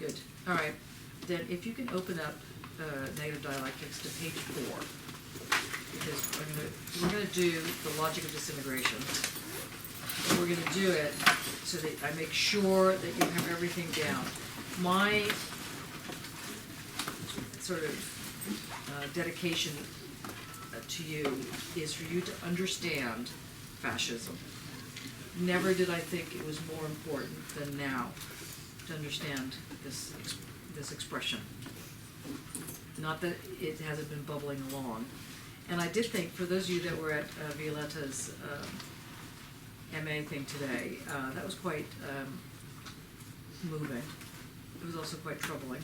Good. All right. Then if you can open up negative dialectics to page 4, because we're gonna do the logic of disintegration. And we're gonna do it so that I make sure that you have everything down. My sort of dedication to you is for you to understand fascism. Never did I think it was more important than now to understand this expression. Not that it hasn't been bubbling along. And I did think, for those of you that were at Violetta's MA thing today, that was quite moving. It was also quite troubling.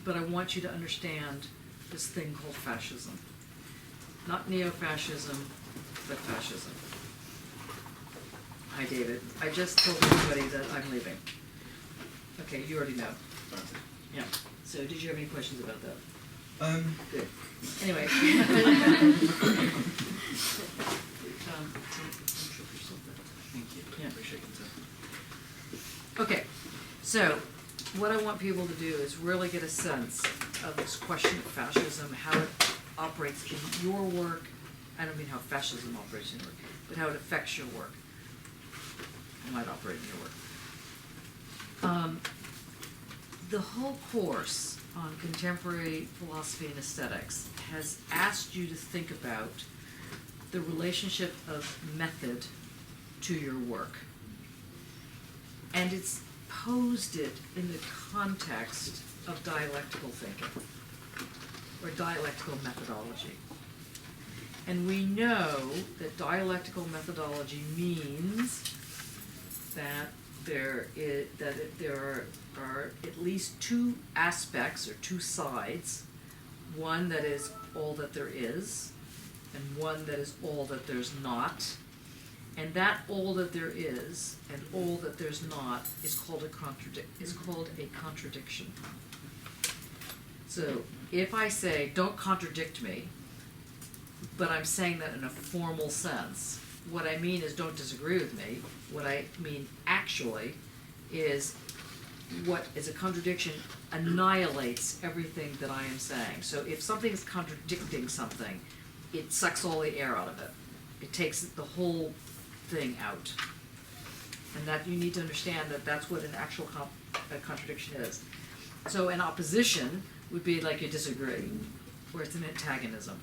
But I want you to understand this thing called fascism. Not neo-fascism, but fascism. Hi, David. I just told everybody that I'm leaving. Okay, you already know. Yeah. So did you have any questions about that? Good. Anyway. Thank you. Yeah. Appreciate it. Okay, so what I want people to do is really get a sense of this question of fascism, how it operates in your work. I don't mean how fascism operates in your work, but how it affects your work. It might operate in your work. The whole course on contemporary philosophy and aesthetics has asked you to think about the relationship of method to your work. And it's posed it in the context of dialectical thinking, or dialectical methodology. And we know that dialectical methodology means that there are at least two aspects or two sides, one that is all that there is, and one that is all that there's not. And that all that there is and all that there's not is called a contradiction. So if I say, don't contradict me, but I'm saying that in a formal sense, what I mean is don't disagree with me. What I mean actually is what is a contradiction annihilates everything that I am saying. So if something is contradicting something, it sucks all the air out of it. It takes the whole thing out. And that you need to understand that that's what an actual contradiction is. So an opposition would be like you disagree, where it's an antagonism.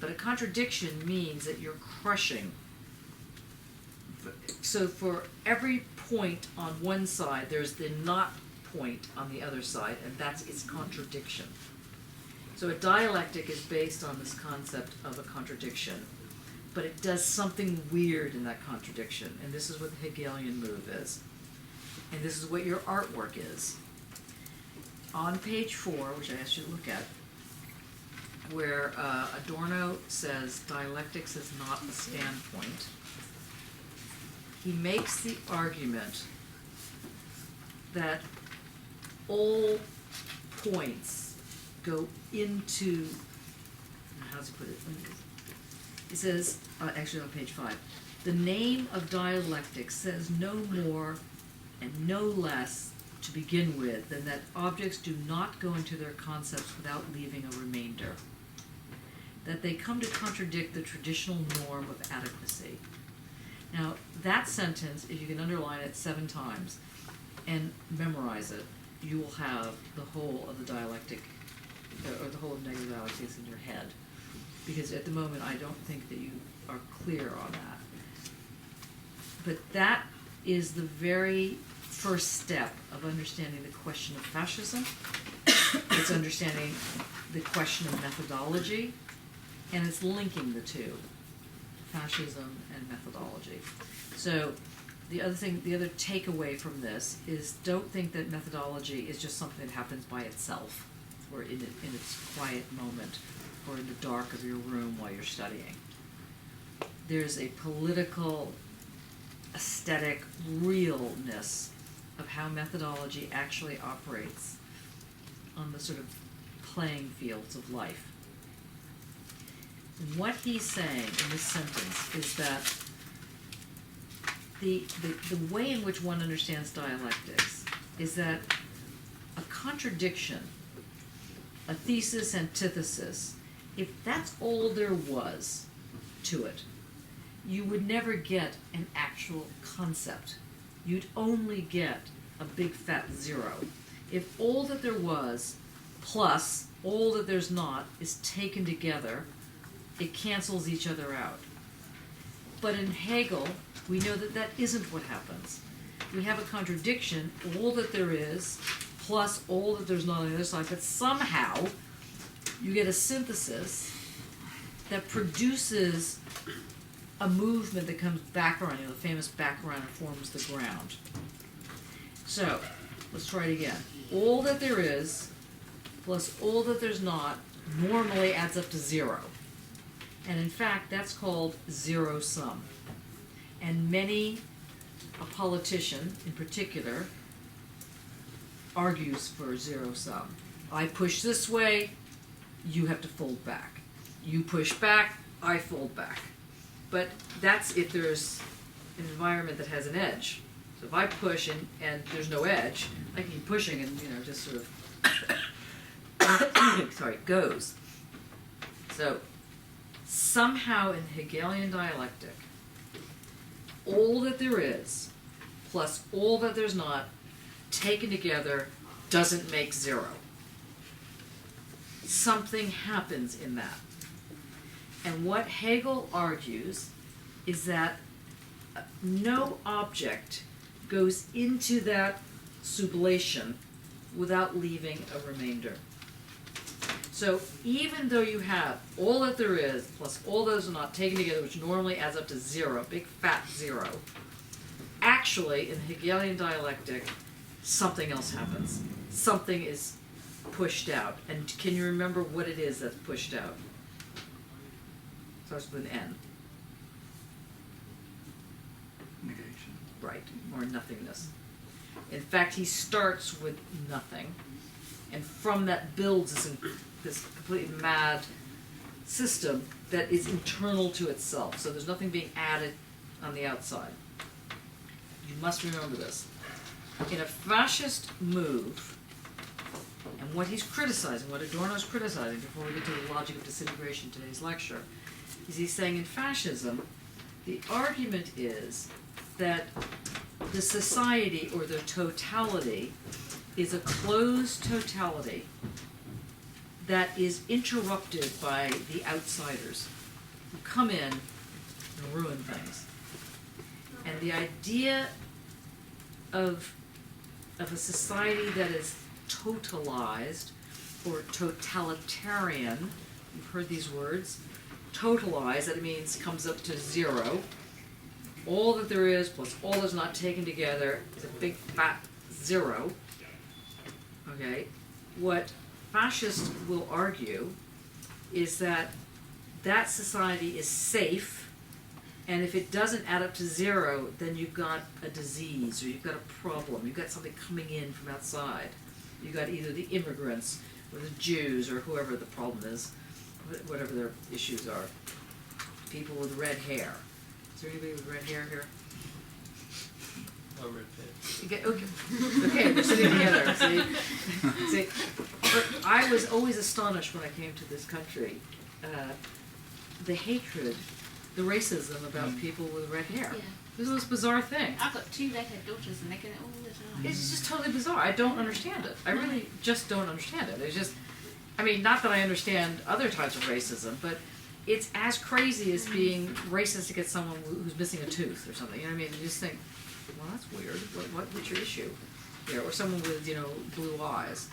But a contradiction means that you're crushing. So for every point on one side, there's the not point on the other side, and that's its contradiction. So a dialectic is based on this concept of a contradiction, but it does something weird in that contradiction, and this is what the Hegelian move is. And this is what your artwork is. On page 4, which I asked you to look at, where Adorno says dialectics is not a standpoint, he makes the argument that all points go into, how does he put it? He says, actually on page 5, the name of dialectics says no more and no less to begin with than that objects do not go into their concepts without leaving a remainder, that they come to contradict the traditional norm of adequacy. Now, that sentence, if you can underline it 7 times and memorize it, you will have the whole of the dialectic, or the whole of negative dialectics in your head. Because at the moment, I don't think that you are clear on that. But that is the very first step of understanding the question of fascism. It's understanding the question of methodology, and it's linking the two, fascism and methodology. So the other takeaway from this is don't think that methodology is just something that happens by itself, or in its quiet moment, or in the dark of your room while you're studying. There's a political, aesthetic realness of how methodology actually operates on the sort of playing fields of life. And what he's saying in this sentence is that the way in which one understands dialectics is that a contradiction, a thesis, antithesis, if that's all there was to it, you would never get an actual concept. You'd only get a big fat zero. If all that there was plus all that there's not is taken together, it cancels each other out. But in Hegel, we know that that isn't what happens. We have a contradiction, all that there is plus all that there's not on the other side, but somehow you get a synthesis that produces a movement that comes back around, the famous back around and forms the ground. So, let's try it again. All that there is plus all that there's not normally adds up to zero. And in fact, that's called zero sum. And a politician in particular, argues for zero sum. I push this way, you have to fold back. You push back, I fold back. But that's if there's an environment that has an edge. So if I push and there's no edge, I can keep pushing and just sort of sorry, goes. So somehow in Hegelian dialectic, all that there is plus all that there's not taken together doesn't make zero. Something happens in that. And what Hegel argues is that no object goes into that sublation without leaving a remainder. So even though you have all that there is plus all those are not taken together, which normally adds up to zero, big fat zero, actually in Hegelian dialectic, something else happens. Something is pushed out. And can you remember what it is that's pushed out? Starts with an N. Negation. Right, or nothingness. In fact, he starts with nothing, and from that builds this completely mad system that is internal to itself. So there's nothing being added on the outside. You must remember this. In a fascist move, and what he's criticizing, what Adorno's criticizing, before we get to the logic of disintegration, today's lecture, is he's saying in fascism, the argument is that the society or the totality is a closed totality that is interrupted by the outsiders who come in and ruin things. And the idea of a society that is totalized or totalitarian, you've heard these words, totalized, that means comes up to zero. All that there is plus all that's not taken together is a big fat zero. Okay? What fascists will argue is that that society is safe, and if it doesn't add up to zero, then you've got a disease or you've got a problem. You've got something coming in from outside. You've got either the immigrants or the Jews or whoever the problem is, whatever their issues are. People with red hair. Is there anybody with red hair here? No red pit. Okay, we're sitting together. See, but I was always astonished when I came to this country. The hatred, the racism about people with red hair. Yeah. This is this bizarre thing. I've got 2 redhead daughters and they get it all the time. It's just totally bizarre. I don't understand it. I really just don't understand it. It's just, I mean, not that I understand other types of racism, but it's as crazy as being racist against someone who's missing a tooth or something. You know what I mean? You just think, well, that's weird. What's your issue? Yeah, or someone with, blue eyes.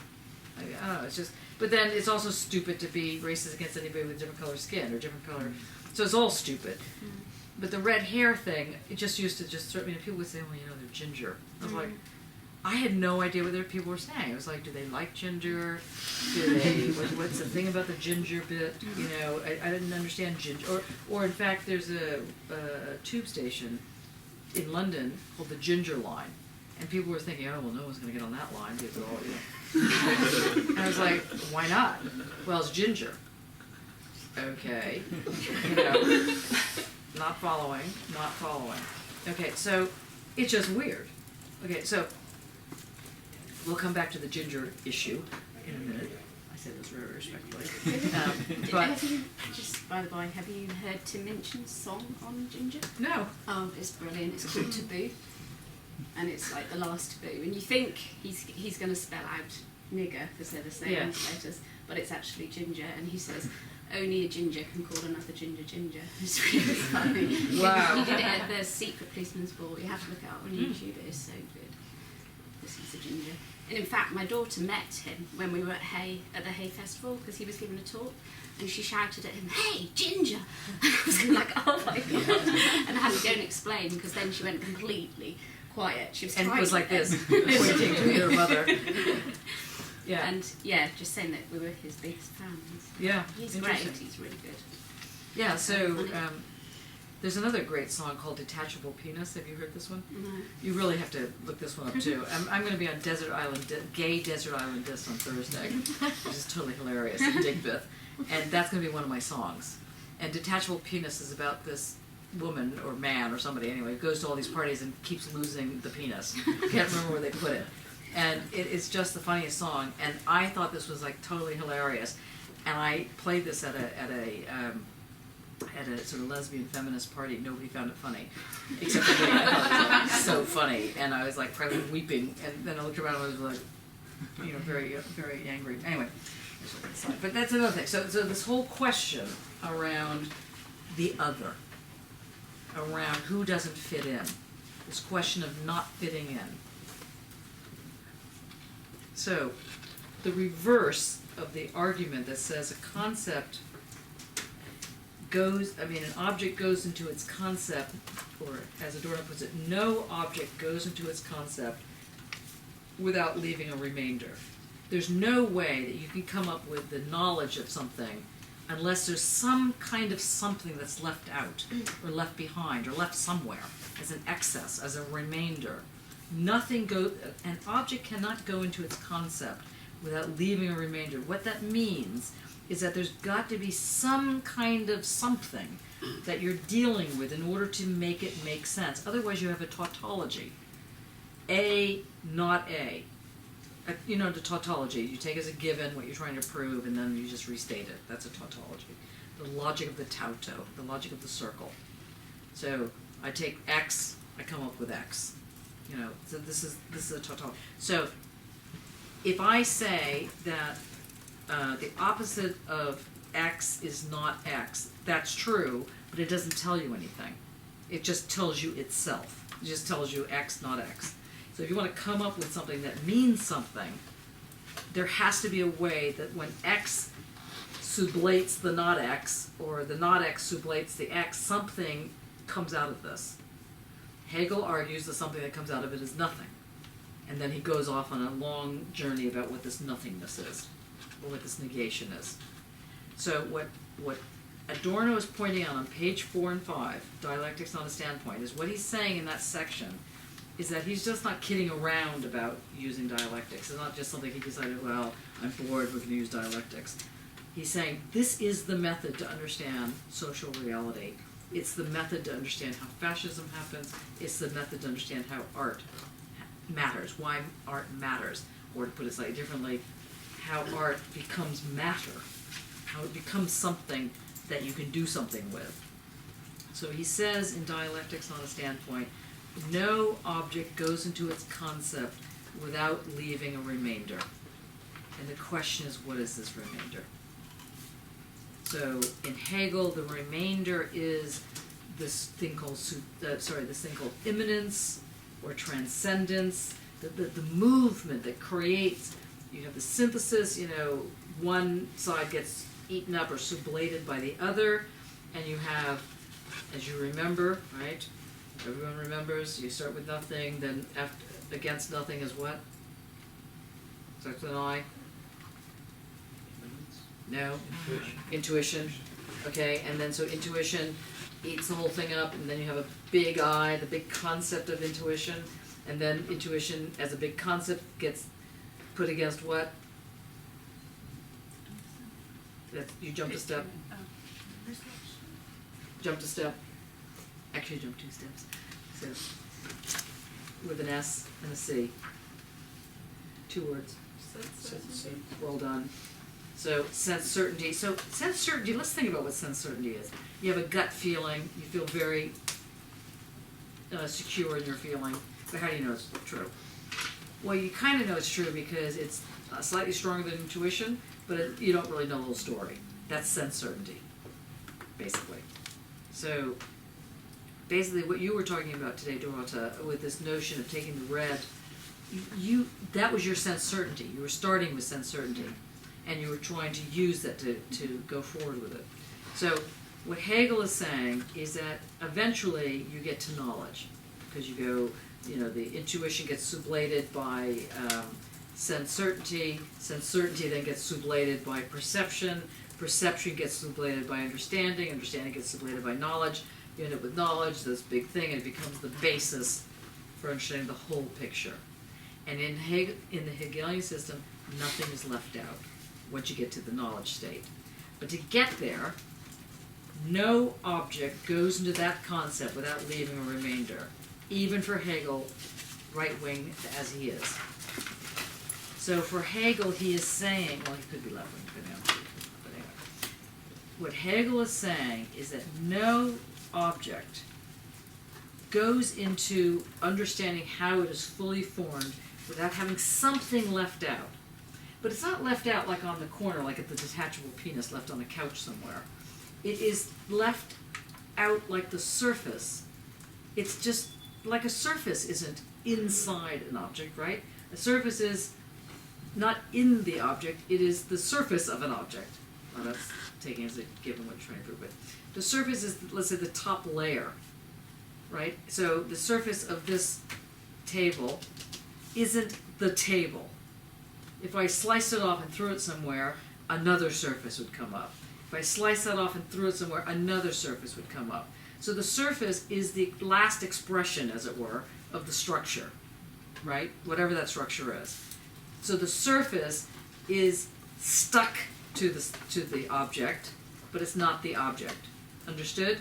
I don't know, it's just, but then it's also stupid to be racist against anybody with different color skin or different color, so it's all stupid. But the red hair thing, it just used to people would say, well, they're ginger. I was like, I had no idea what people were saying. It was like, do they like ginger? Do they, what's the thing about the ginger bit? I didn't understand ginger. Or in fact, there's a tube station in London called the Ginger Line. And people were thinking, oh, well, no one's going to get on that line because they're all, And I was like, why not? Well, it's ginger. Okay. Not following. Okay, so it's just weird. Okay, so we'll come back to the ginger issue in a minute. I say this very respectfully. But Have you, just by the by, have you heard Tim Minchin's song on ginger? no, Oh, it's brilliant. It's called Taboo, and it's like the last taboo. And you think he's going to spell out nigger because they're the same Yeah. letters, but it's actually ginger. And he says, "Only a ginger can call another ginger ginger." It's really funny. Wow. He did it at the Secret Policeman's Ball. You have to look it up on YouTube. It is so good. This is a ginger. And in fact, my daughter met him when we were at the Hay Festival because he was giving a talk, and she shouted at him, "Hey, ginger!" And I was like, "Oh my god!" And I had to go and explain because then she went completely quiet. She was and it trying was to like this, pointing to her mother. Yeah, And yeah, just saying that we were his biggest fans. yeah, He's great. interesting. He's really good. Yeah, so Funny. there's another great song called "Detachable Penis." Have you heard this one? No. You really have to look this one up too. I'm going to be on gay desert island disc on Thursday, which is totally hilarious in Digbeth, and that's going to be one of my songs. And "Detachable Penis" is about this woman or man or somebody anyway who goes to all these parties and keeps losing the penis. Can't remember where they put it, and it is just the funniest song. And I thought this was like totally hilarious, and I played this at a sort of lesbian feminist party. Nobody found it funny, except for me. I thought it was like, so funny, and I was like probably weeping. And then I looked around and I was like, very, very angry. Anyway, but that's another thing. So this whole question around the other, around who doesn't fit in, this question of not fitting in. So, the reverse of the argument that says a concept an object goes into its concept, or as Adorno puts it, no object goes into its concept without leaving a remainder. There's no way that you can come up with the knowledge of something unless there's some kind of something that's left out, or left behind, or left somewhere as an excess, as a remainder. An object cannot go into its concept without leaving a remainder. What that means is that there's got to be some kind of something that you're dealing with in order to make it make sense. Otherwise you have a tautology. A, not A. The tautology, you take as a given what you're trying to prove and then you just restate it. That's a tautology. The logic of the tauto, the logic of the circle. So I take X, I come up with X. So this is a tautology. So if I say that the opposite of X is not X, that's true, but it doesn't tell you anything. It just tells you itself. It just tells you X, not X. So if you want to come up with something that means something, there has to be a way that when X sublates the not X, or the not X sublates the X, something comes out of this. Hegel argues that something that comes out of it is nothing. And then he goes off on a long journey about what this nothingness is, or what this negation is. So what Adorno is pointing out on page 4 and 5, Dialectics Not a Standpoint, is what he's saying in that section is that he's just not kidding around about using dialectics. It's not just something he decided, well, I'm bored, we're going to use dialectics. He's saying this is the method to understand social reality. It's the method to understand how fascism happens. It's the method to understand how art matters, why art matters. Or to put it slightly differently, how art becomes matter, how it becomes something that you can do something with. So he says in Dialectics Not a Standpoint, no object goes into its concept without leaving a remainder. And the question is, what is this remainder? So in Hegel, the remainder is this thing called immanence or transcendence, the movement that creates. You have the synthesis, one side gets eaten up or sublated by the other, and you have, as you remember, right? Everyone remembers, you start with nothing, then against nothing is what? Starts with an I? No? Intuition. Okay, and then so intuition eats the whole thing up, and then you have a big I, the big concept of intuition, and then intuition as a big concept gets put against what? You jumped a step. Jumped a step. Actually, jumped 2 steps. So, with an S and a C. 2 words. Well done. So sense certainty. So sense certainty, let's think about what sense certainty is. You have a gut feeling, you feel very secure in your feeling, but how do you know it's true? Well, you kind of know it's true because it's slightly stronger than intuition, but you don't really know the whole story. That's sense certainty, basically. So basically what you were talking about today, Dorota, with this notion of taking the red, that was your sense certainty. You were starting with sense certainty, and you were trying to use that to go forward with it. So what Hegel is saying is that eventually you get to knowledge, because you go, the intuition gets sublated by sense certainty then gets sublated by perception gets sublated by understanding gets sublated by knowledge. You end up with knowledge, this big thing, and it becomes the basis for understanding the whole picture. And in the Hegelian system, nothing is left out once you get to the knowledge state. But to get there, no object goes into that concept without leaving a remainder, even for Hegel, right-wing as he is. So for Hegel, he is saying, well, he could be left-wing, but anyway. What Hegel is saying is that no object goes into understanding how it is fully formed without having something left out. But it's not left out like on the corner, like at the detachable penis left on a couch somewhere. It is left out like the surface. It's just like a surface isn't inside an object, right? A surface is not in the object, it is the surface of an object. Well, that's taking as a given what you're trying to prove, but the surface is, let's say, the top layer, right? So the surface of this table isn't the table. If I sliced it off and threw it somewhere, another surface would come up. If I sliced that off and threw it somewhere, another surface would come up. So the surface is the last expression, as it were, of the structure, right? Whatever that structure is. So the surface is stuck to the object, but it's not the object. Understood?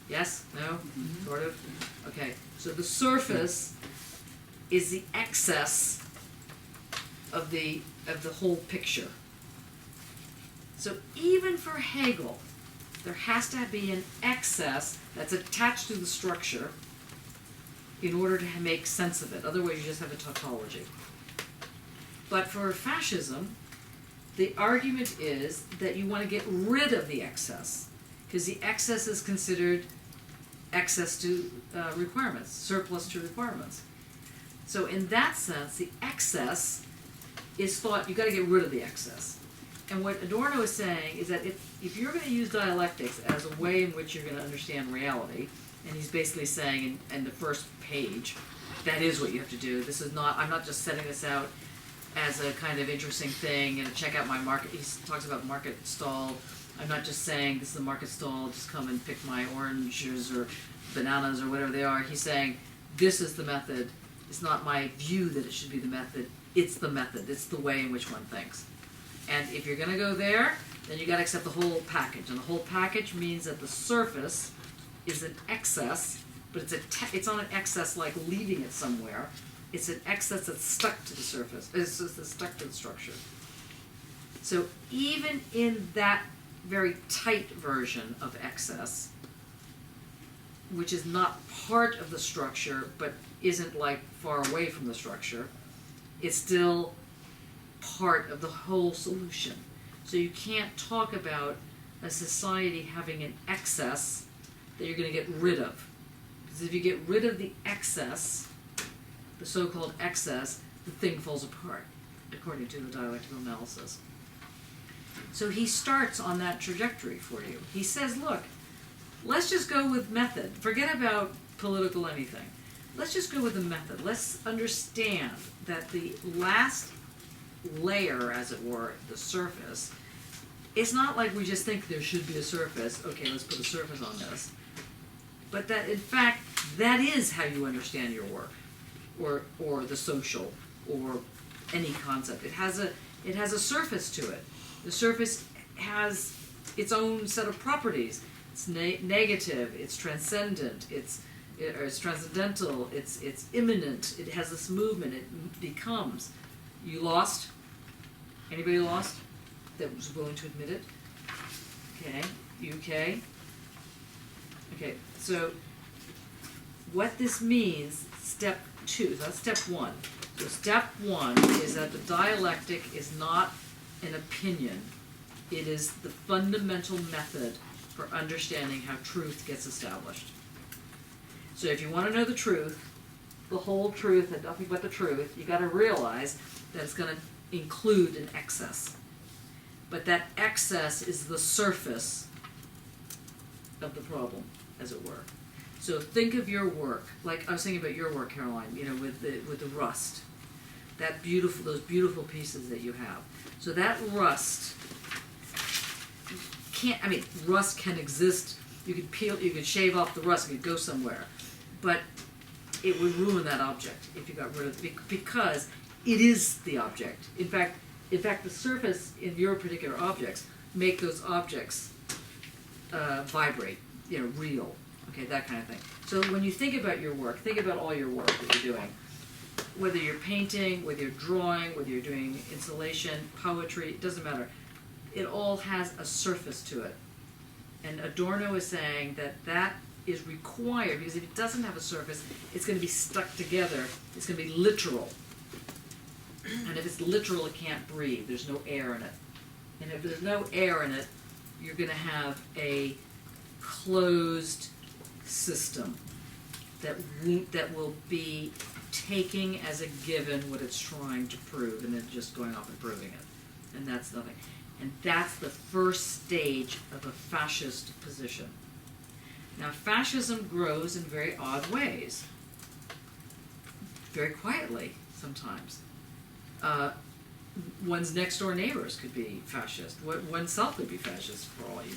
Yes? No? Sort of? Okay. So the surface is the excess of the whole picture. So even for Hegel, there has to be an excess that's attached to the structure in order to make sense of it. Otherwise you just have a tautology. But for fascism, the argument is that you want to get rid of the excess, because the excess is considered excess to requirements, surplus to requirements. So in that sense, the excess is thought, you've got to get rid of the excess. And what Adorno is saying is that if you're going to use dialectics as a way in which you're going to understand reality, and he's basically saying in the first page, that is what you have to do. This is not, I'm not just setting this out as a kind of interesting thing and check out my market. He talks about market stall. I'm not just saying this is the market stall, just come and pick my oranges or bananas or whatever they are. He's saying this is the method. It's not my view that it should be the method. It's the method. It's the way in which one thinks. And if you're going to go there, then you got to accept the whole package. And the whole package means that the surface is an excess, but it's not an excess like leaving it somewhere. It's an excess that's stuck to the surface. It's stuck to the structure. So even in that very tight version of excess, which is not part of the structure, but isn't like far away from the structure, it's still part of the whole solution. So you can't talk about a society having an excess that you're going to get rid of. Because if you get rid of the excess, the so-called excess, the thing falls apart, according to the dialectical analysis. So he starts on that trajectory for you. He says, look, let's just go with method. Forget about political anything. Let's just go with the method. Let's understand that the last layer, as it were, the surface, it's not like we just think there should be a surface. Okay, let's put a surface on this. But that, in fact, that is how you understand your work, or the social, or any concept. It has a surface to it. The surface has its own set of properties. It's negative. It's transcendent. It's it's transcendental, it's imminent, it has this movement, it becomes. You lost? Anybody lost that was willing to admit it? Okay, UK. Okay, so what this means, step 2, so that's step 1. So step 1 is that the dialectic is not an opinion. It is the fundamental method for understanding how truth gets established. So if you want to know the truth, the whole truth and nothing but the truth, you got to realize that it's going to include an excess. But that excess is the surface of the problem, as it were. So think of your work, like I was thinking about your work, Caroline, you know, with the rust. Those beautiful pieces that you have. So that rust rust can exist. You could shave off the rust, it could go somewhere. But it would ruin that object if you got rid of it, because it is the object. In fact, the surface in your particular objects make those objects vibrate, you know, real, okay, that kind of thing. So when you think about your work, think about all your work that you're doing. Whether you're painting, whether you're drawing, whether you're doing installation, poetry, it doesn't matter. It all has a surface to it. And Adorno is saying that is required, because if it doesn't have a surface, it's going to be stuck together. It's going to be literal. And if it's literal, it can't breathe. There's no air in it. And if there's no air in it, you're going to have a closed system that will be taking as a given what it's trying to prove, and then just going off and proving it. And that's nothing. And that's the first stage of a fascist position. Now, fascism grows in very odd ways. Very quietly, sometimes. One's next door neighbors could be fascist. Oneself could be fascist, for all you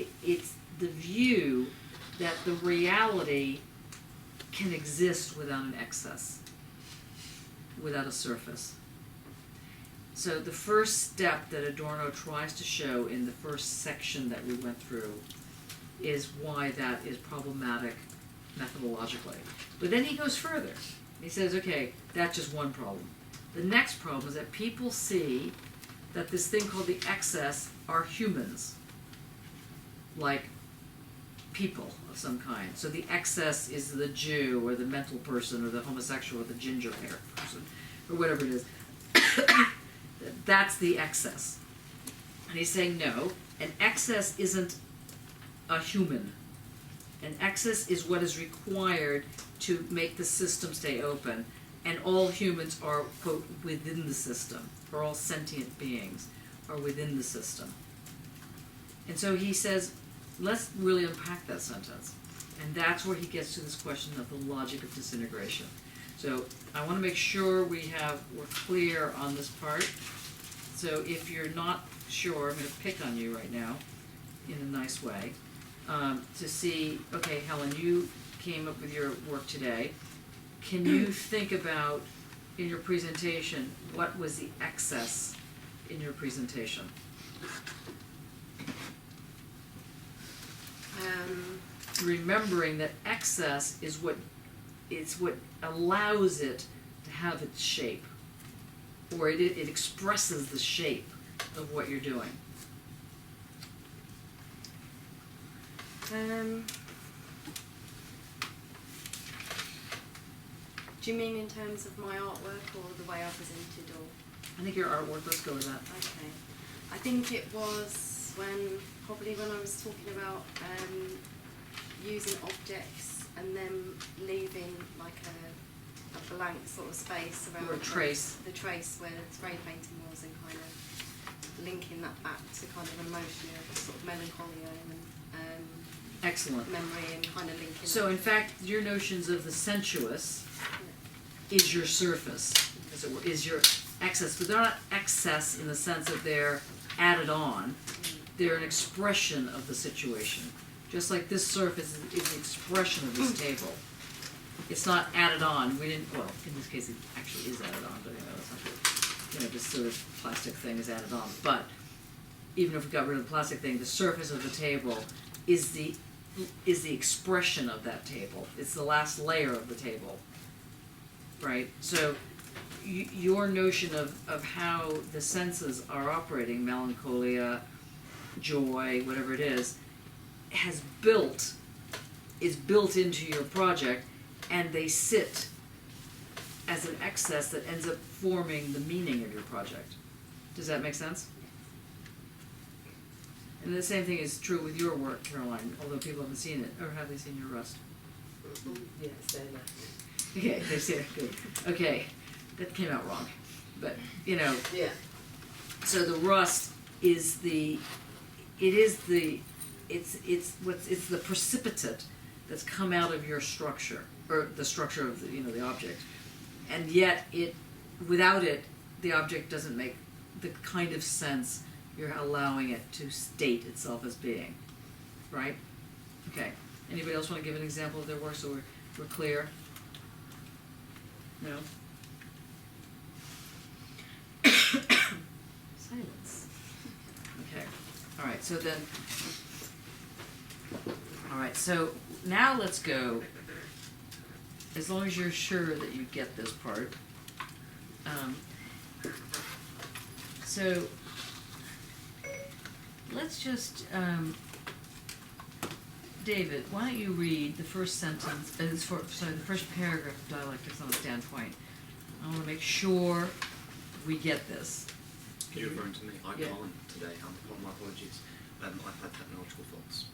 know. It's the view that the reality can exist without an excess, without a surface. So the first step that Adorno tries to show in the first section that we went through is why that is problematic methodologically. But then he goes further. He says, okay, that's just one problem. The next problem is that people see that this thing called the excess are humans, like people of some kind. So the excess is the Jew or the mental person or the homosexual or the ginger hair person or whatever it is. That's the excess. And he's saying no, an excess isn't a human. An excess is what is required to make the system stay open, and all humans are, quote, within the system, or all sentient beings are within the system. And so he says, let's really unpack that sentence. And that's where he gets to this question of the logic of disintegration. So I want to make sure we're clear on this part. So if you're not sure, I'm going to pick on you right now in a nice way to see, okay, Helen, you came up with your work today. Can you think about, in your presentation, what was the excess in your presentation? Remembering that excess is what allows it to have its shape, or it expresses the shape of what you're doing. Do you mean in terms of my artwork or the way I presented, or? I think your artwork, let's go with that. Okay. I think it was probably when I was talking about using objects and then leaving like a blank sort of space around or a trace. The trace where the spray painting was, and kind of linking that back to kind of emotion of sort of melancholia and excellent memory, and kind of linking. So in fact, your notions of the sensuous is your surface, as it were, is your excess, but they're not excess in the sense that they're added on. They're an expression of the situation. Just like this surface is an expression of this table. It's not added on. We didn't, well, in this case it actually is added on, but it's not good. This sort of plastic thing is added on. But even if we got rid of the plastic thing, the surface of the table is the is the expression of that table. It's the last layer of the table, right? So your notion of how the senses are operating, melancholia, joy, whatever it is built into your project, and they sit as an excess that ends up forming the meaning of your project. Does that make sense? And the same thing is true with your work, Caroline, although people haven't seen it. Or have they seen your rust? Yes, they're not. Okay, they've seen it. Good. Okay, that came out wrong. But, you know, Yeah. so the rust is it's the precipitate that's come out of your structure, or the structure of the object. And yet without it, the object doesn't make the kind of sense you're allowing it to state itself as being, right? Okay. Anybody else want to give an example of their work so we're clear? No? Silence. Okay. All right. So now let's go. As long as you're sure that you get this part. So let's just, David, why don't you read the first sentence, the first paragraph of Dialectics on a Standpoint. I want to make sure we get this. You're referring to me. I Yeah. can't today. My apologies. I've had technological faults.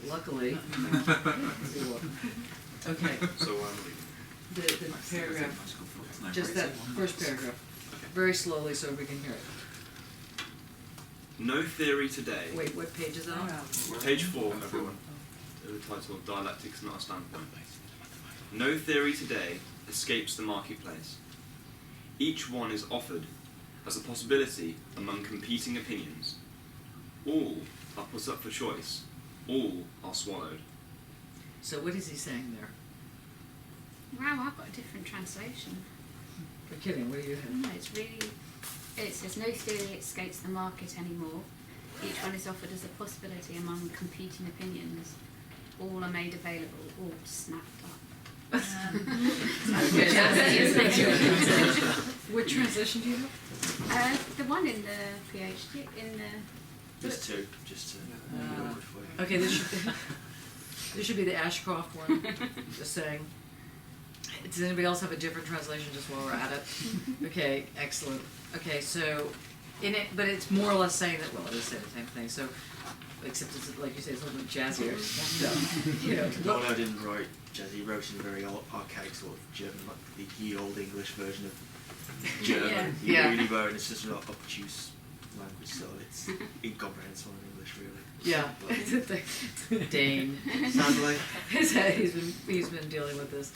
Luckily. You're welcome. Okay, So the paragraph, just that first paragraph, very slowly so we can hear it. no theory today. Wait, what page is it on? Page 4, everyone. The title of Dialectics, Not a Standpoint. No theory today escapes the marketplace. Each one is offered as a possibility among competing opinions. All are put up for choice. All are swallowed. So what is he saying there? Wow, I've got a different translation. You're kidding, what do you have? No, it says no theory escapes the market anymore. Each one is offered as a possibility among competing opinions. All are made available, all snapped up. Okay, what translation do you have? The one in the PhD, in the... Just to awkward for you. Okay, this should be the Ashcroft one, just saying. Does anybody else have a different translation just while we're at it? Okay, excellent. Okay, so, but it's more or less saying that, well, it is saying the same thing, so, except it's, like you say, it's a little bit jazzier. So, you know, Adorno didn't write jazz, he wrote in a very archaic sort of German, like the ye old English version of German. Yeah. He really wrote, and it's just an obtuse language, so it's incomprehensible in English, really. yeah. Dane. Sadly. he's been dealing with this.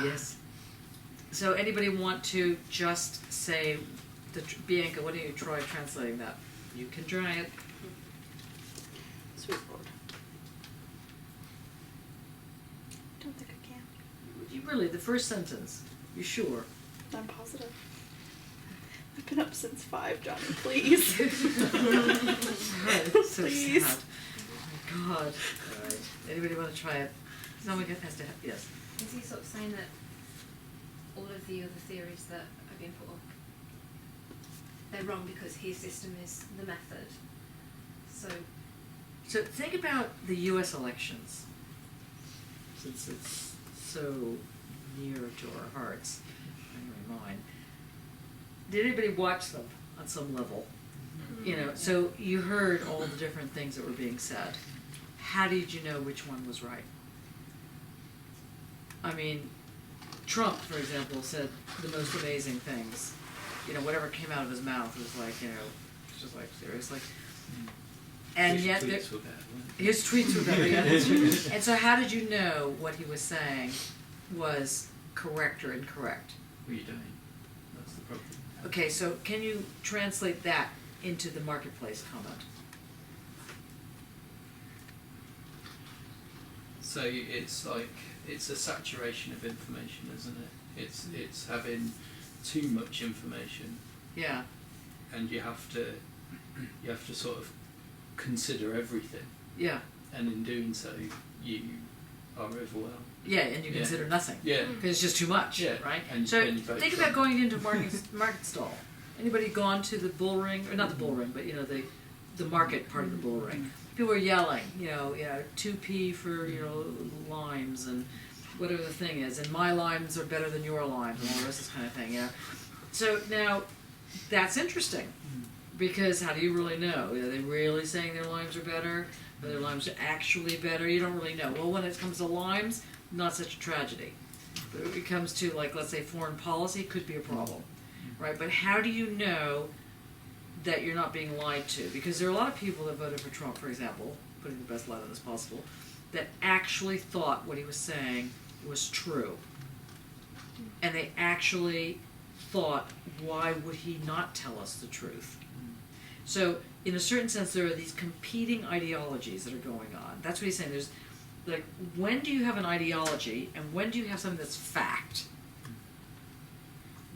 Yes. So anybody want to just say, Bianca, why don't you try translating that? You can try it. Sweet Lord. Don't think I can. You really, the first sentence. You sure? I'm positive. I've been up since 5, Johnny, please. So Please. sad. Oh my God. All right. Anybody want to try it? Someone has to have, yes. Is he sort of saying that all of the other theories that have been put up, they're wrong because his system is the method? So think about the U.S. elections, since it's so near to our hearts, and mine. Did anybody watch them on some level? You know, so you heard all the different things that were being said. How did you know which one was right? I mean, Trump, for example, said the most amazing things. You know, whatever came out of his mouth was like, you know, it's just like, seriously. And His yet, tweets were bad, weren't they? his tweets were better, yeah, that's true. And so how did you know what he was saying was correct or incorrect? Well, you don't. That's the problem. Okay, so can you translate that into the marketplace comment? So it's like, it's a saturation of information, isn't it? It's having too much information, Yeah, and you have to sort of consider everything, Yeah, and in doing so, you are overwhelmed. yeah, and you Yeah. consider nothing. Yeah. Because it's just too much, Yeah, right? and So then you vote think for about it. going into market stall. Anybody gone to the bull ring, or not the bull ring, but the market part of the bull ring? People are yelling, 2p for limes and whatever the thing is, and my limes are better than your limes, and all this kind of thing. So now that's interesting, because how do you really know? Are they really saying their limes are better? Are their limes actually better? You don't really know. Well, when it comes to limes, not such a tragedy. But when it comes to, like, let's say foreign policy, could be a problem, right? But how do you know that you're not being lied to? Because there are a lot of people that voted for Trump, for example, putting the best light on as possible, that actually thought what he was saying was true. And they actually thought, why would he not tell us the truth? So, in a certain sense, there are these competing ideologies that are going on. That's what he's saying. There's, like, when do you have an ideology, and when do you have something that's fact?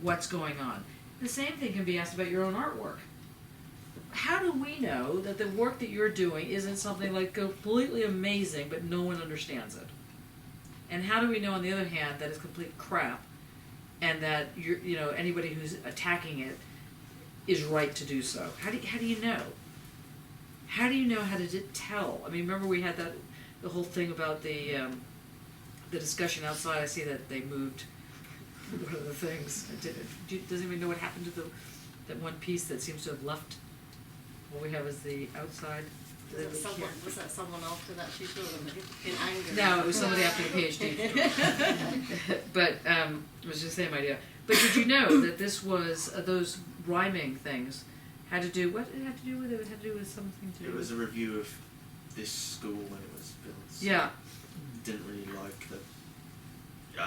What's going on? The same thing can be asked about your own artwork. How do we know that the work that you're doing isn't something like completely amazing, but no one understands it? And how do we know, on the other hand, that it's complete crap, and that anybody who's attacking it is right to do so? How do you know? How do you know how to tell? I mean, remember we had the whole thing about the discussion outside. I see that they moved one of the things. Does anybody know what happened to that one piece that seems to have left? What we have is the outside. Was that someone after that tutorial in anger? No, it was somebody after the PhD. But it was the same idea. But did you know that this was those rhyming things had to do, what did it have to do with it? It had to do with something to do It was a with... review of this school when it was built. So Yeah. Didn't really like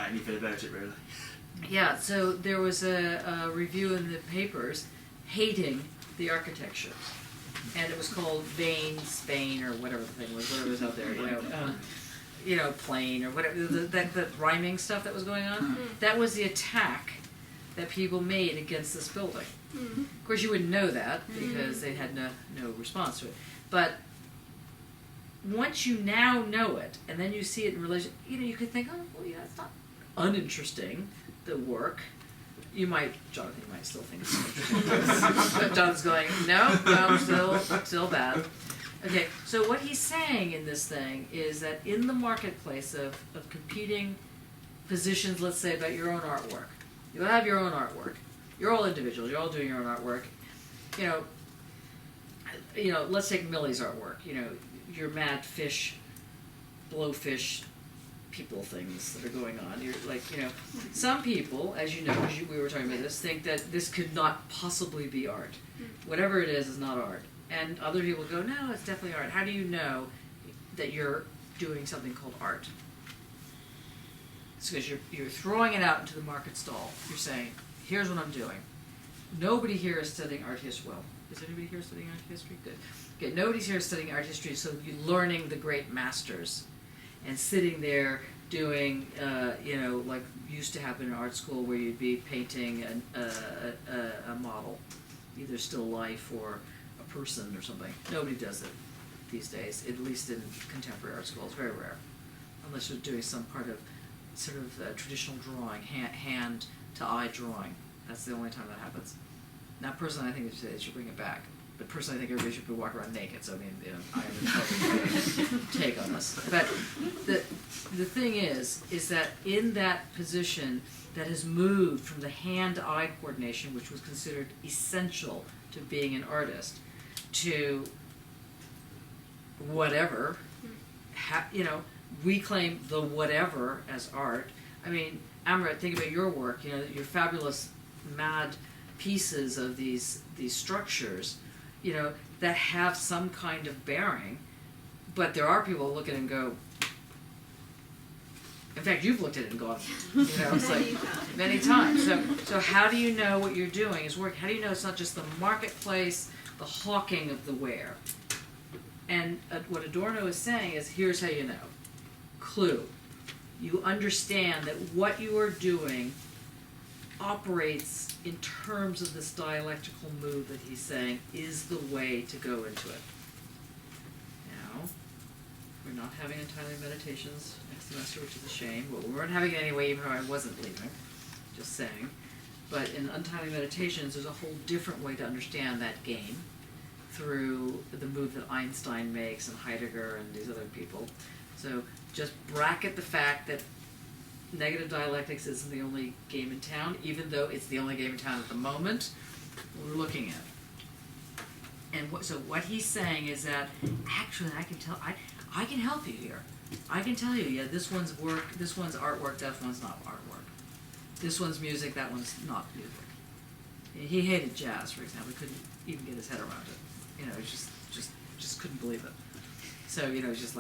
anything about it, really. Yeah, so there was a review in the papers hating the architecture. And it was called Vain Spain, or whatever the thing was, whatever was out there, plain, or whatever, that rhyming stuff that was going on. That was the attack that people made against this building. Of course, you wouldn't know that, because they had no response to it. But once you now know it, and then you see it in relation, you could think, oh, well, it's not uninteresting, the work. Jonathan might still think it's interesting. But Jonathan's going, no, still bad. Okay, so what he's saying in this thing is that in the marketplace of competing positions, let's say, about your own artwork, you'll have your own artwork. You're all individuals, you're all doing your own artwork. Let's take Millie's artwork, your mad fish, blowfish, people things that are going on. You're like, some people, as you know, we were talking about this, think that this could not possibly be art. Whatever it is not art. And other people go, no, it's definitely art. How do you know that you're doing something called art? It's because you're throwing it out into the market stall. You're saying, here's what I'm doing. Nobody here is studying art history. Well, is anybody here studying art history? Good. Okay, nobody's here studying art history, so you're learning the great masters. And sitting there doing, like used to happen in art school, where you'd be painting a model, either still life or a person or something. Nobody does it these days, at least in contemporary art school. It's very rare, unless you're doing some part of sort of traditional drawing, hand to eye drawing. That's the only time that happens. Now, personally, I think they should bring it back. But personally, I think everybody should be walking around naked. So I mean, I have a take on this. But the thing is that in that position that has moved from the hand-eye coordination, which was considered essential to being an artist, to whatever, we claim the whatever as art. I mean, Amrit, think about your work. Your fabulous, mad pieces of these structures. That have some kind of bearing, but there are people who look at it and go, in fact, you've looked at it and gone, it's like, many times. So how do you know what you're doing is work? How do you know it's not just the marketplace, the hawking of the ware? And what Adorno is saying is, here's how you know. Clue. You understand that what you are doing operates in terms of this dialectical move that he's saying is the way to go into it. we're not having untimely meditations next semester, which is a shame. Well, we weren't having it anyway, even though I wasn't leaving. Just saying. But in untimely meditations, there's a whole different way to understand that game through the move that Einstein makes and Heidegger and these other people. So just bracket the fact that negative dialectics isn't the only game in town, even though it's the only game in town at the moment we're looking at. And so what he's saying is that actually I can help you here. I can tell you, yeah, this one's work, this one's artwork, that one's not artwork. This one's music, that one's not music. He hated jazz, for example. He couldn't even get his head around it. You know, he just couldn't believe it. So, you know, it's just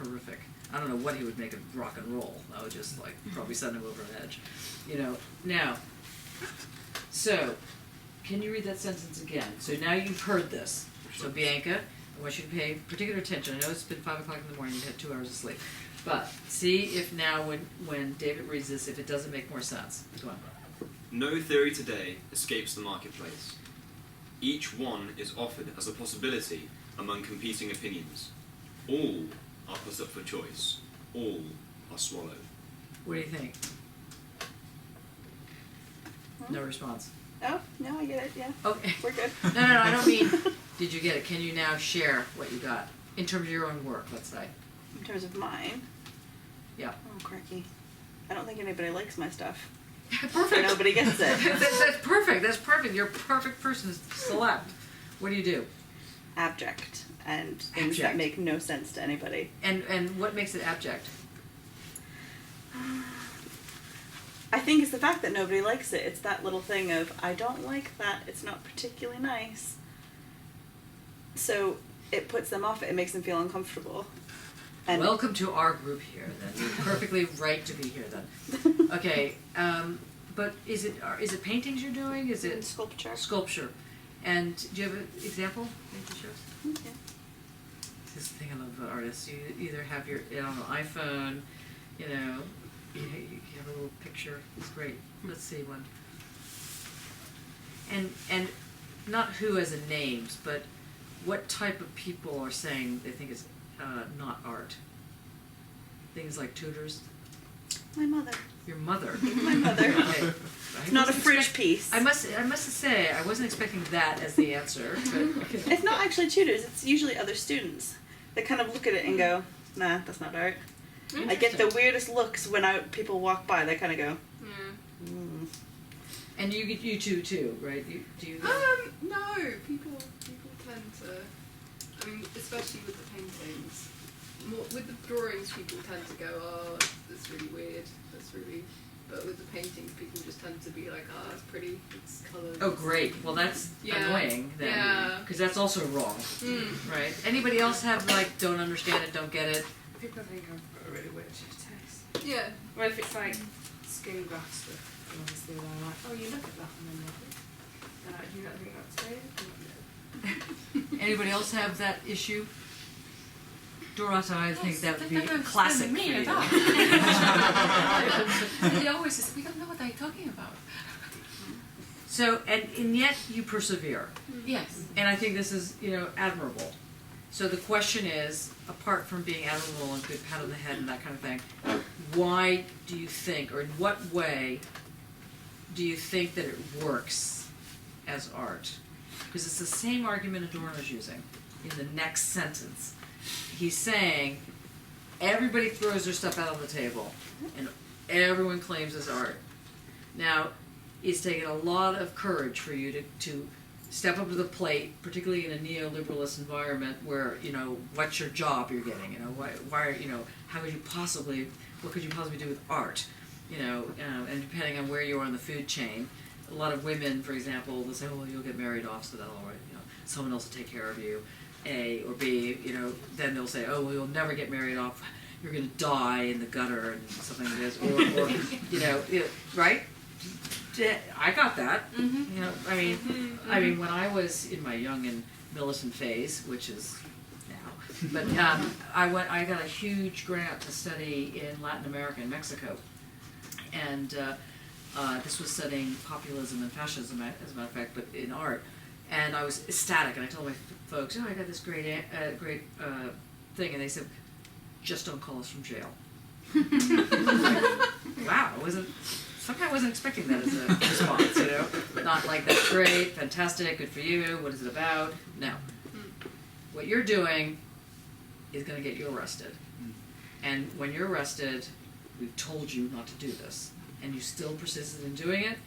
horrific. I don't know what he would make of rock and roll. That would just like probably send him over an edge. You know, now, so, can you read that sentence again? So now you've heard this. So Bianca, I want you to pay particular attention. I know it's been 5 o'clock in the morning, you've had 2 hours of sleep. But see if now when David reads this, if it doesn't make more sense. Go on. No theory today escapes the marketplace. Each one is offered as a possibility among competing opinions. All are put up for choice. All are swallowed. What do you think? No response. Oh, no, I get it, yeah. Okay. We're good. No, I don't mean, did you get it? Can you now share what you got? In terms of your own work, let's say. In terms of mine. Yeah. Oh, crikey. I don't think anybody likes my stuff. Perfect. Nobody gets it. That's perfect. That's perfect. You're a perfect person to select. What do you do? Abject. And things Abject. that make no sense to anybody. And what makes it abject? I think it's the fact that nobody likes it. It's that little thing of, I don't like that, it's not particularly nice. So it puts them off it, it makes them feel uncomfortable. And Welcome to our group here, then. You're perfectly right to be here, then. Okay, but is it paintings you're doing? Is it sculpture. sculpture? And do you have an example that you can show us? Yeah. This is the thing I love about artists. You either have your iPhone, you know, you have a little picture. It's great. Let's see one. And not who as in names, but what type of people are saying they think is not art. Things like tutors. My mother. Your mother. My mother. Okay. It's not a fridge piece. I must say I wasn't expecting that as the answer. But okay. It's not actually tutors, it's usually other students that kind of look at it and go, nah, that's not art. I get the weirdest looks when people walk by, they kind of go, mm. And you too, right? Do you? No. People tend to. I mean, especially with the paintings. With the drawings, people tend to go, oh, that's really weird. That's really. But with the paintings, people just tend to be like, oh, it's pretty. It's coloured. Oh, great. Well, that's annoying then, Yeah. because that's also wrong, right? Anybody else have like don't understand it, don't get it? People think I've got a really weird taste. Yeah. Well, if it's like skin graft stuff, and obviously they're like, oh, you look at that and then they're like, do you not think that's weird? I'm like, no. Anybody else have that issue? Dorota, I think that would be That was classic for me you. at all. They always say, we don't know what they're talking about. So, and yet you persevere. Yes. And I think this is, admirable. So the question is, apart from being admirable and good pat on the head and that kind of thing, why do you think, or in what way do you think that it works as art? Because it's the same argument Adorno's using in the next sentence. He's saying, everybody throws their stuff out on the table, and everyone claims it's art. Now, it's taken a lot of courage for you to step up to the plate, particularly in a neoliberalist environment where, what's your job you're getting? Why how could you possibly, what could you possibly do with art? And depending on where you are in the food chain, a lot of women, for example, they'll say, oh, well, you'll get married off, so that'll, someone else will take care of you. A, or B, then they'll say, oh, well, you'll never get married off, you're going to die in the gutter and something like this, or right? I got that. I mean, when I was in my young and militant phase, which is now, but I got a huge grant to study in Latin America and Mexico, and this was studying populism and fascism, as a matter of fact, but in art. And I was ecstatic, and I told my folks, oh, I got this great thing, and they said, just don't call us from jail. Wow, somehow I wasn't expecting that as a response, you know? Not like, that's great, fantastic, good for you, what is it about? No. What you're doing is going to get you arrested. And when you're arrested, we've told you not to do this, and you still persisted in doing it,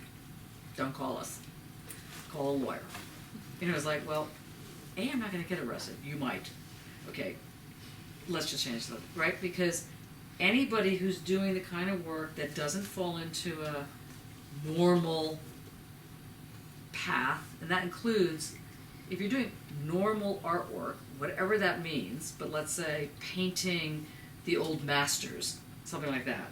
don't call us. Call a lawyer. You know, it's like, well, A, I'm not going to get arrested. You might. Okay, let's just change that, right? Because anybody who's doing the kind of work that doesn't fall into a normal path, and that includes, if you're doing normal artwork, whatever that means, but let's say painting the old masters, something like that,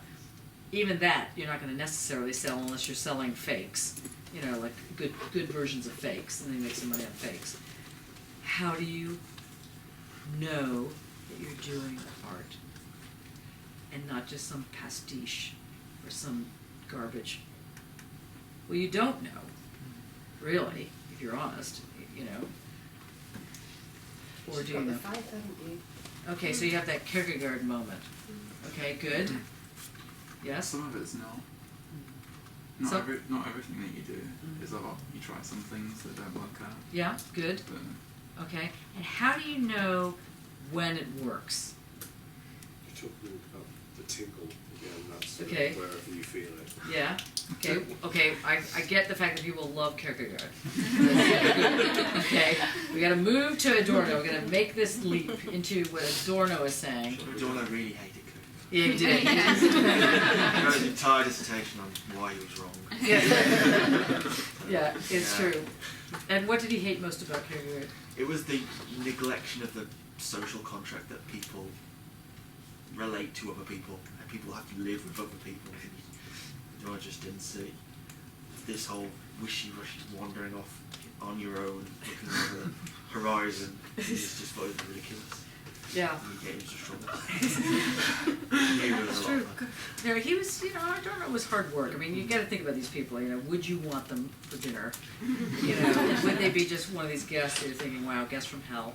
even that you're not going to necessarily sell unless you're selling fakes, you know, like good versions of fakes, and they make some money on fakes. How do you know that you're doing art and not just some pastiche or some garbage? Well, you don't know, really, if you're honest, you know. Or do you know? The fight, haven't you? Okay, so you have that Kierkegaard moment. Okay, good. Yes? Some of it's no. So- Not everything that you do is art. You try some things that don't work out. Yeah, good. But Okay. And how do you know when it works? You're talking about the tinkle again, that's Okay. wherever you feel it. Yeah? Okay, I get the fact that people love Kierkegaard. Okay, we gotta move to Adorno. We're gonna make this leap into what Adorno is saying. Adorno really hated Kierkegaard. Yeah, he did. He wrote his entire dissertation on why he was wrong. Yeah, it's Yeah. true. And what did he hate most about Kierkegaard? It was the neglection of the social contract that people relate to other people, and people have to live with other people. I just didn't see this whole wishy-washy wandering off on your own, looking over the horizon. He just thought it was ridiculous. Yeah. And he was just trouble. He was That's a lot true. of fun. No, he was, you know, I don't know, it was hard work. I mean, you got to think about these people, you know, would you want them for dinner? You know, would they be just one of these guests that you're thinking, wow, guest from hell,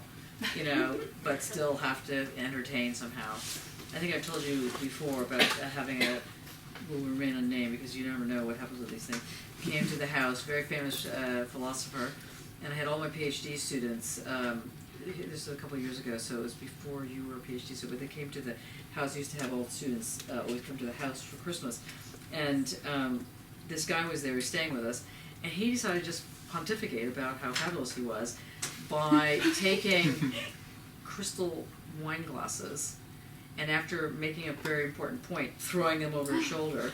you know, but still have to entertain somehow. I think I've told you before about having a, will remain unnamed because you never know what happens with these things, came to the house, very famous philosopher, and I had all my PhD students, this was a couple of years ago, so it was before you were a PhD student, but they came to the house. I used to have all the students always come to the house for Christmas, and this guy was there, he was staying with us, and he decided to just pontificate about how fabulous he was by taking crystal wine glasses, and after making a very important point, throwing them over his shoulder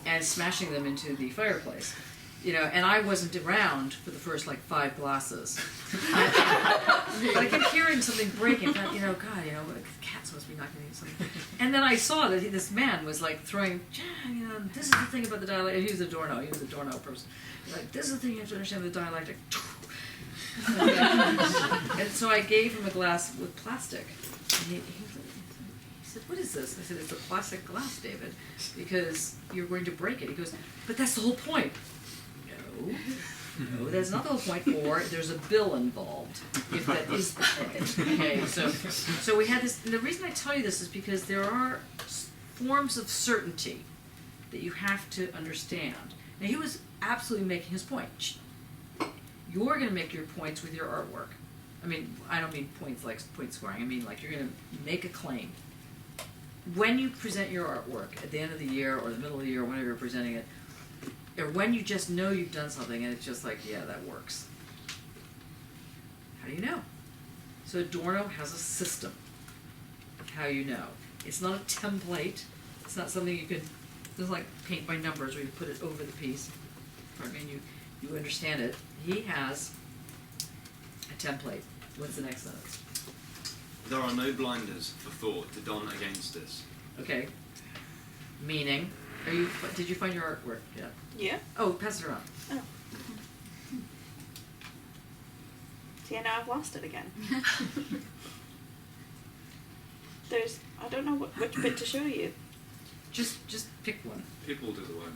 and smashing them into the fireplace. You know, and I wasn't around for the first like 5 glasses. But I kept hearing something breaking. I thought, you know, God, you know, cats must be knocking into something. And then I saw that this man was like throwing, you know, this is the thing about the dialectic. He was a Adorno person. Like, this is the thing you have to understand with the dialectic. And so I gave him a glass with plastic. And he said, what is this? I said, it's a plastic glass, David, because you're going to break it. He goes, but that's the whole point. No, that's not the whole point, or there's a bill involved, if that is the point. Okay, so we had this, and the reason I tell you this is because there are forms of certainty that you have to understand. Now, he was absolutely making his point. You're going to make your points with your artwork. I mean, I don't mean points like point scoring, I mean like you're going to make a claim. When you present your artwork at the end of the year, or the middle of the year, or whenever you're presenting it, or when you just know you've done something and it's just like, yeah, that works. How do you know? So Adorno has a system of how you know. It's not a template. It's not something you can, it's like paint by numbers where you put it over the piece. I mean, you understand it. He has a template. What's the next sentence? There are no blinders for thought to don against this. Okay. Meaning, did you find your artwork yet? Yeah. Oh, pass it around. Oh. See, now I've lost it again. I don't know which bit to show you. Just pick one. People do the work.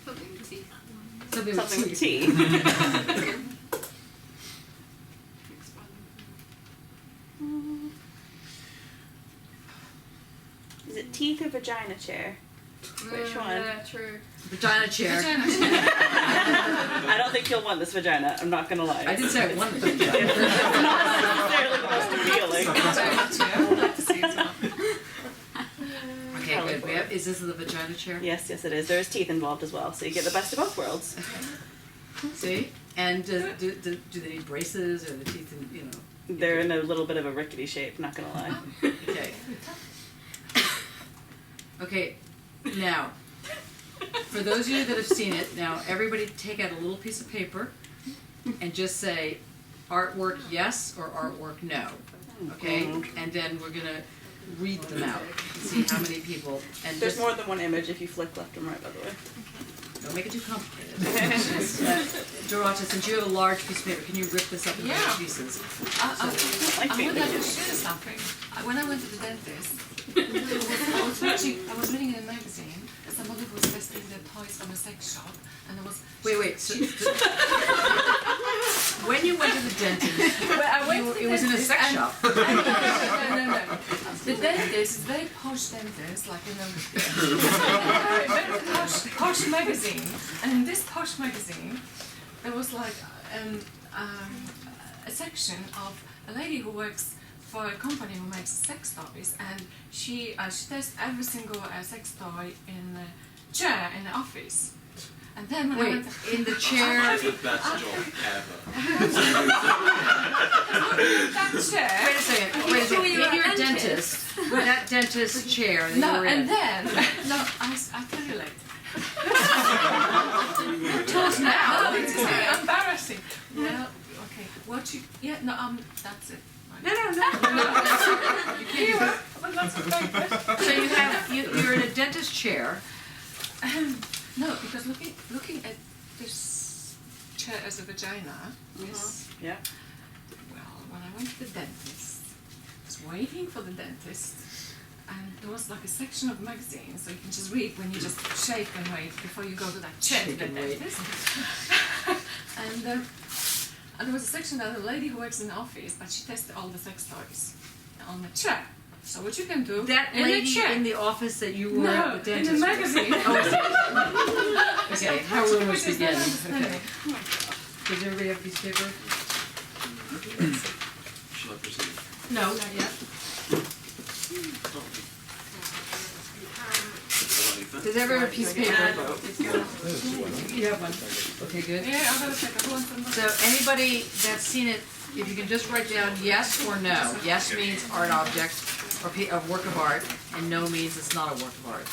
Something with teeth. Something with tea. Expand. Is it teeth or vagina chair? Which one? Yeah, true. Vagina chair. I don't think you'll want this vagina. I'm not gonna lie. I didn't say I wanted the It's vagina. not necessarily the most appealing. I'd like to see it as well. Okay, good. We have, is this the vagina chair? Yes, yes, it is. There's teeth involved as well, so you get the best of both worlds. See? And do they need braces or the teeth in, you know? They're in a little bit of a rickety shape. Not gonna lie. Okay. Okay, now, for those of you that have seen it, now everybody take out a little piece of paper and just say artwork yes or artwork no. Okay? And then we're gonna read them out and see how many people. And There's just, more than one image if you flick left and right, by the way. don't make it too complicated. Dorota, since you have a large piece of paper, can you rip this up into Yeah. large pieces? I would like to share something. When I went to the dentist, I was reading in a magazine that somebody was testing the toys from a sex shop, and there was. Wait. So, when you went to the dentist, it was in a sex shop. No. The dentist is very posh dentist, like in a very posh magazine. And in this posh magazine, there was like a section of a lady who works for a company who makes sex toys, and she tests every single sex toy in a chair in the office. And then when I Wait, went in the chair. That's the best job ever. that chair. Wait a second. If you're a dentist, that dentist chair that you No, were and in. then I tell you later. Tell us now. No, it's really embarrassing. Well, okay. What you? Yeah, no. That's it. No. You You can't. but that's a big question. So you're in a dentist chair. No, because looking at this chair as a vagina is Yeah. well. When I went to the dentist, I was waiting for the dentist, and there was like a section of magazines, so you can just read when you just shake and wait before you go to that chair to the dentist. And there was a section that a lady who works in the office, but she tested all the sex toys on the chair. So what you can do That in lady the chair. in the office that you were No, at the in dentist. the magazine. Oh, I see. Okay, how will we Which is begin? not Okay. understanding. Does everybody have a piece of paper? Shall I proceed? No, not yet. Does everyone have a piece of paper? You have one. Okay, good. Yeah, I'll have a second. Who wants them? So anybody that's seen it, if you can just write down yes or no. Yes means art object or a work of art, and no means it's not a work of art.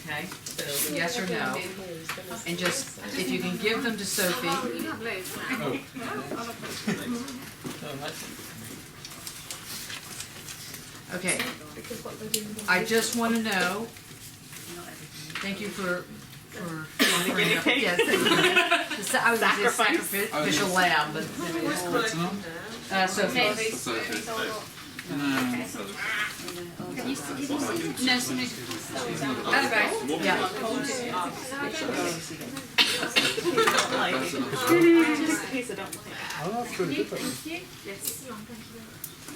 Okay? So yes or no. And just, if you can give them to Sophie. You have loads. Okay. I just want to know, thank you for guinea pig. yes, thank you. I was going to say Sacrifice. sacrificial lamb, but Sophie. Can you see? No, somebody. That's right. Yeah. Just in case I don't like. Oh, that's really good.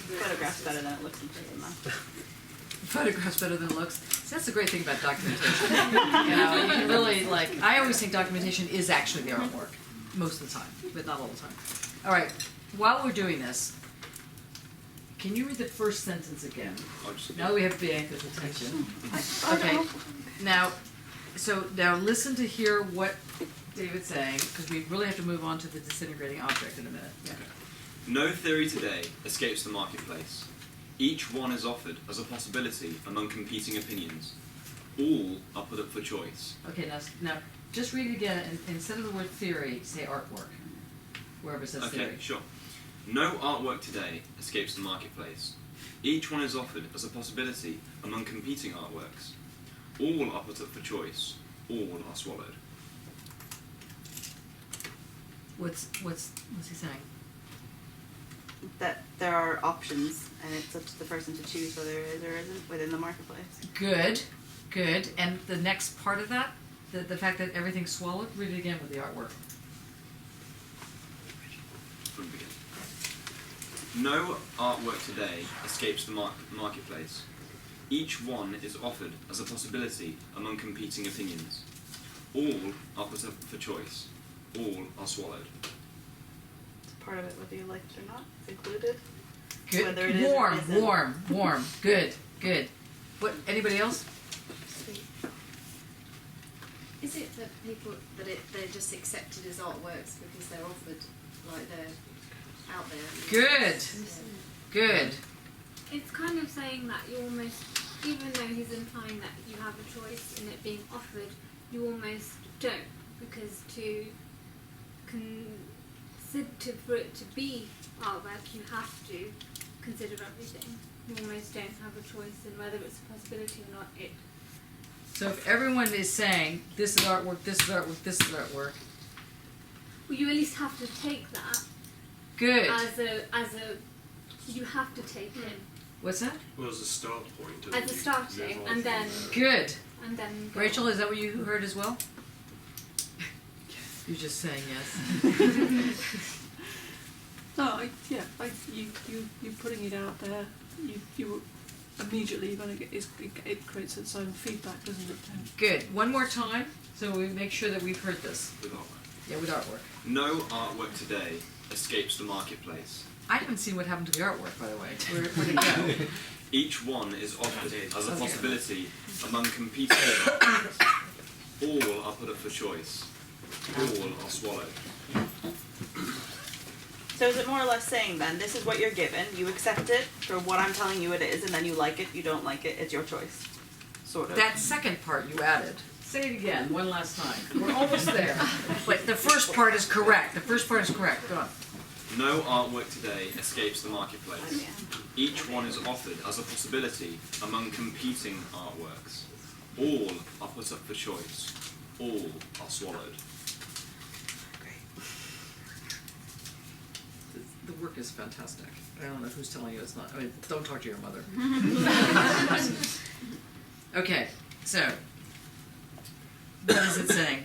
Photographs better than it looks in person, though. Photographs better than looks. See, that's the great thing about documentation. You know, you can really I always think documentation is actually the artwork, most of the time, but not all the time. All right, while we're doing this, can you read the first sentence again? Now that we have Bianca's attention. Okay. Now listen to hear what David's saying, because we really have to move on to the disintegrating object in a minute. Yeah. No theory today escapes the marketplace. Each one is offered as a possibility among competing opinions. All are put up for choice. Okay, now just read it again, and instead of the word theory, say artwork, wherever it says theory. Okay, sure. No artwork today escapes the marketplace. Each one is offered as a possibility among competing artworks. All are put up for choice. All are swallowed. What's he saying? That there are options, and it's up to the person to choose whether there is or isn't within the marketplace. Good. And the next part of that, the fact that everything's swallowed, read it again with the artwork. From the beginning. No artwork today escapes the marketplace. Each one is offered as a possibility among competing opinions. All are put up for choice. All are swallowed. It's part of it, whether you like it or not. It's included. Good. Whether it is or Warm, isn't. warm. Good, good. What? Anybody else? Is it that people they're just accepted as artworks because they're offered, like they're out there? Good. Good. It's kind of saying that you almost, even though he's implying that you have a choice in it being offered, you almost don't, because for it to be artwork, you have to consider everything. You almost don't have a choice in whether it's a possibility or not. So if everyone is saying this is artwork, this is artwork, this is artwork, Well, you at least have to take that good. as a you have to take it What's that? Well, as a start point. And as a then you starting, move on and from then there. Good. go Rachel, on. is that what you heard as well? You're just saying yes. No, you're putting it out there. You immediately going to get it creates its own feedback, doesn't it? Good. One more time, so we make sure that we've heard this. With artwork. Yeah, with artwork. No artwork today escapes the marketplace. I haven't seen what happened to the artwork, by the way. Where did it go? Each one is offered as a possibility among competing opinions. All are put up for choice. All are swallowed. So is it more or less saying then, this is what you're given, you accept it for what I'm telling you it is, and then you like it, you don't like it, it's your choice. Sort of. That second part you added. Say it again, one last time. We're almost there. But the first part is correct. The first part is correct. Go on. No artwork today escapes the marketplace. Each one is offered as a possibility among competing artworks. All are put up for choice. All are swallowed. The work is fantastic. I don't know who's telling you it's not. I mean, don't talk to your mother. Okay, so what is it saying?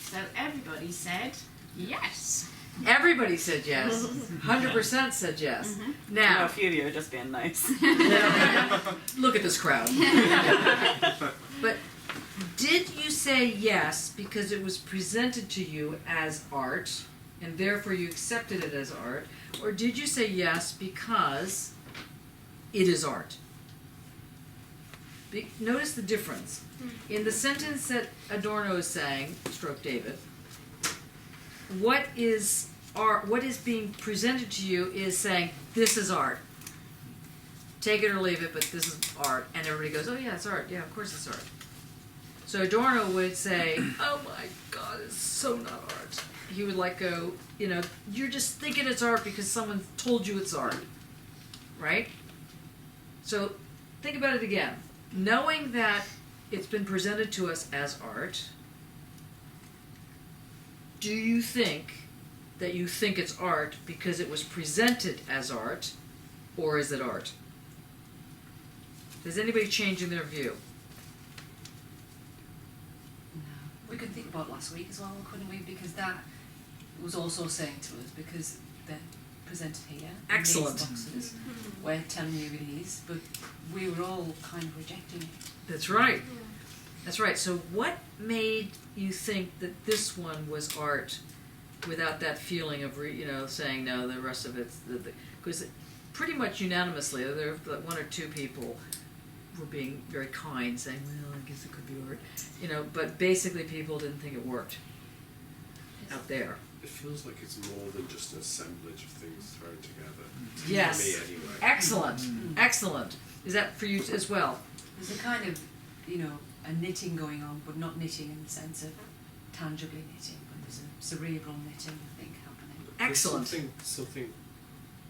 So everybody said yes. Everybody said yes. 100% said yes. I know Now, a few of you are just being nice. look at this crowd. But did you say yes because it was presented to you as art, and therefore you accepted it as art, or did you say yes because it is art? Notice the difference. In the sentence that Adorno is saying, stroke David, what is art, what is being presented to you is saying, this is art. Take it or leave it, but this is art. And everybody goes, oh yeah, it's art. Yeah, of course it's art. So Adorno would say, oh my God, it's so not art. He would like go, you know, you're just thinking it's art because someone told you it's art. Right? So think about it again. Knowing that it's been presented to us as art, do you think that you think it's art because it was presented as art, or is it art? Is anybody changing their view? No. We could think about last week as well, couldn't we? Because that was also saying to us, because they're presented here in Excellent. these boxes, we're telling you it is, but we were all kind of rejecting it. That's right. That's right. So what made you think that this one was art without that feeling of, saying no, the rest of it's... Because pretty much unanimously, there were one or two people were being very kind, saying, well, I guess it could be art. But basically people didn't think it worked out there. It feels like it's more than just an assemblage of things thrown together. Yes. For me, anyway. Excellent. Excellent. Is that for you as well? There's a kind of, a knitting going on, but not knitting in the sense of tangibly knitting, but there's a cerebral knitting, I think, happening. Excellent. There's something,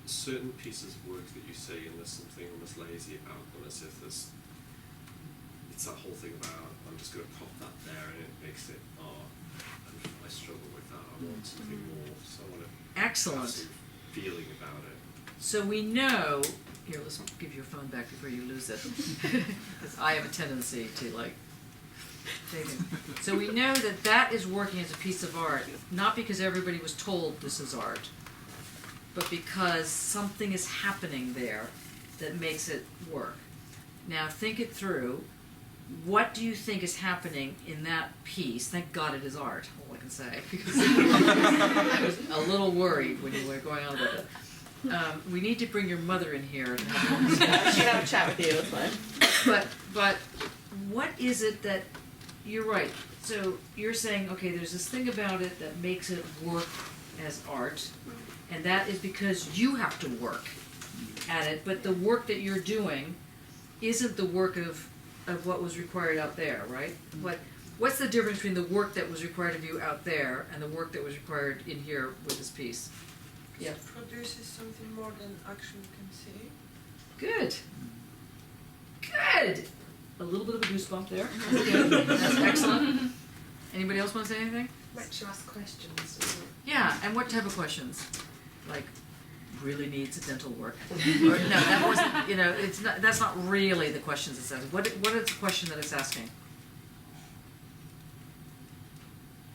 certain pieces of work that you see, and there's something almost lazy about them, as if it's that whole thing about, I'm just going to pop that there and it makes it art. And I struggle with that. I want something more, so I want to Excellent. have some feeling about it. So we know, here, let's give your phone back before you lose it. Because I have a tendency to take it. So we know that that is working as a piece of art, not because everybody was told this is art, but because something is happening there that makes it work. Now think it through. What do you think is happening in that piece? Thank God it is art, all I can say, because I was a little worried when you were going on about it. We need to bring your mother in here. And She can have a chat with you, that's fine. but what is it that, you're right, so you're saying, okay, there's this thing about it that makes it work as art, and that is because you have to work at it, but the work that you're doing isn't the work of what was required out there, right? What's the difference between the work that was required of you out there and the work that was required in here with this piece? Yeah. It produces something more than action can see. Good. Good. A little bit of a goosebump there. That's good. That's excellent. Anybody else want to say anything? Makes you ask questions, doesn't it? Yeah, and what type of questions? Like, really needs dental work? Or, no, that wasn't, you know, it's not, that's not really the questions it's asking. What is the question that it's asking?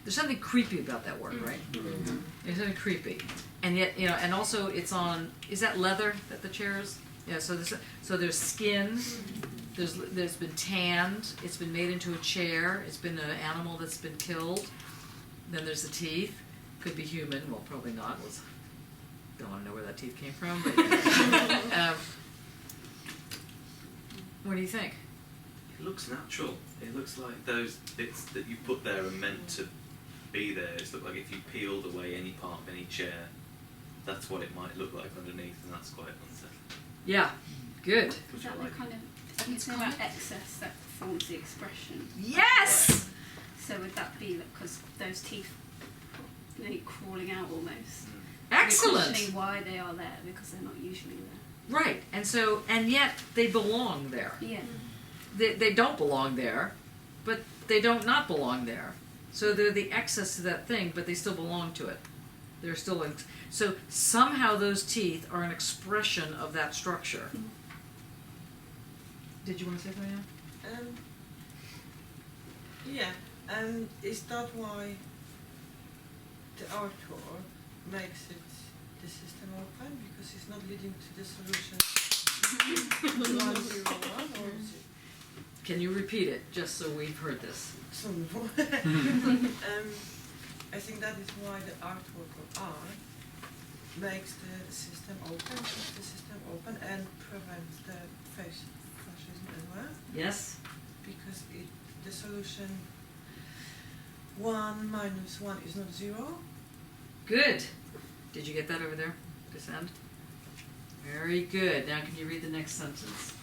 There's something creepy about that word, right? Mm-hmm. There's something creepy. And yet, you know, and also it's on, is that leather that the chair is? Yeah, so there's skin, there's been tanned, it's been made into a chair, it's been an animal that's been killed, then there's the teeth, could be human, well probably not, don't want to know where that teeth came from, but what do you think? It looks natural. It looks like those bits that you put there are meant to be there. It's look like if you peeled away any part of any chair, that's what it might look like underneath, and that's quite unsettling. Yeah, good. Is that the kind of, it's about excess that forms the expression? Yes! So would that be because those teeth, you know, crawling out almost? Excellent. We're questioning why they are there because they're not usually there. Right, and yet they belong there. Yeah. They don't belong there, but they don't not belong there. So they're the excess to that thing, but they still belong to it. They're still so somehow those teeth are an expression of that structure. Mm-hmm. Did you want to say something? Yeah, and is that why the author makes it the system open? Because it's not leading to the solution 101, or is it? Can you repeat it, just so we've heard this? I think that is why the artwork of art makes the system open, keeps the system open, and prevents the fascism as well. Yes? Because the solution 1 minus 1 is not 0. Good. Did you get that over there? This end? Very good. Now can you read the next sentence?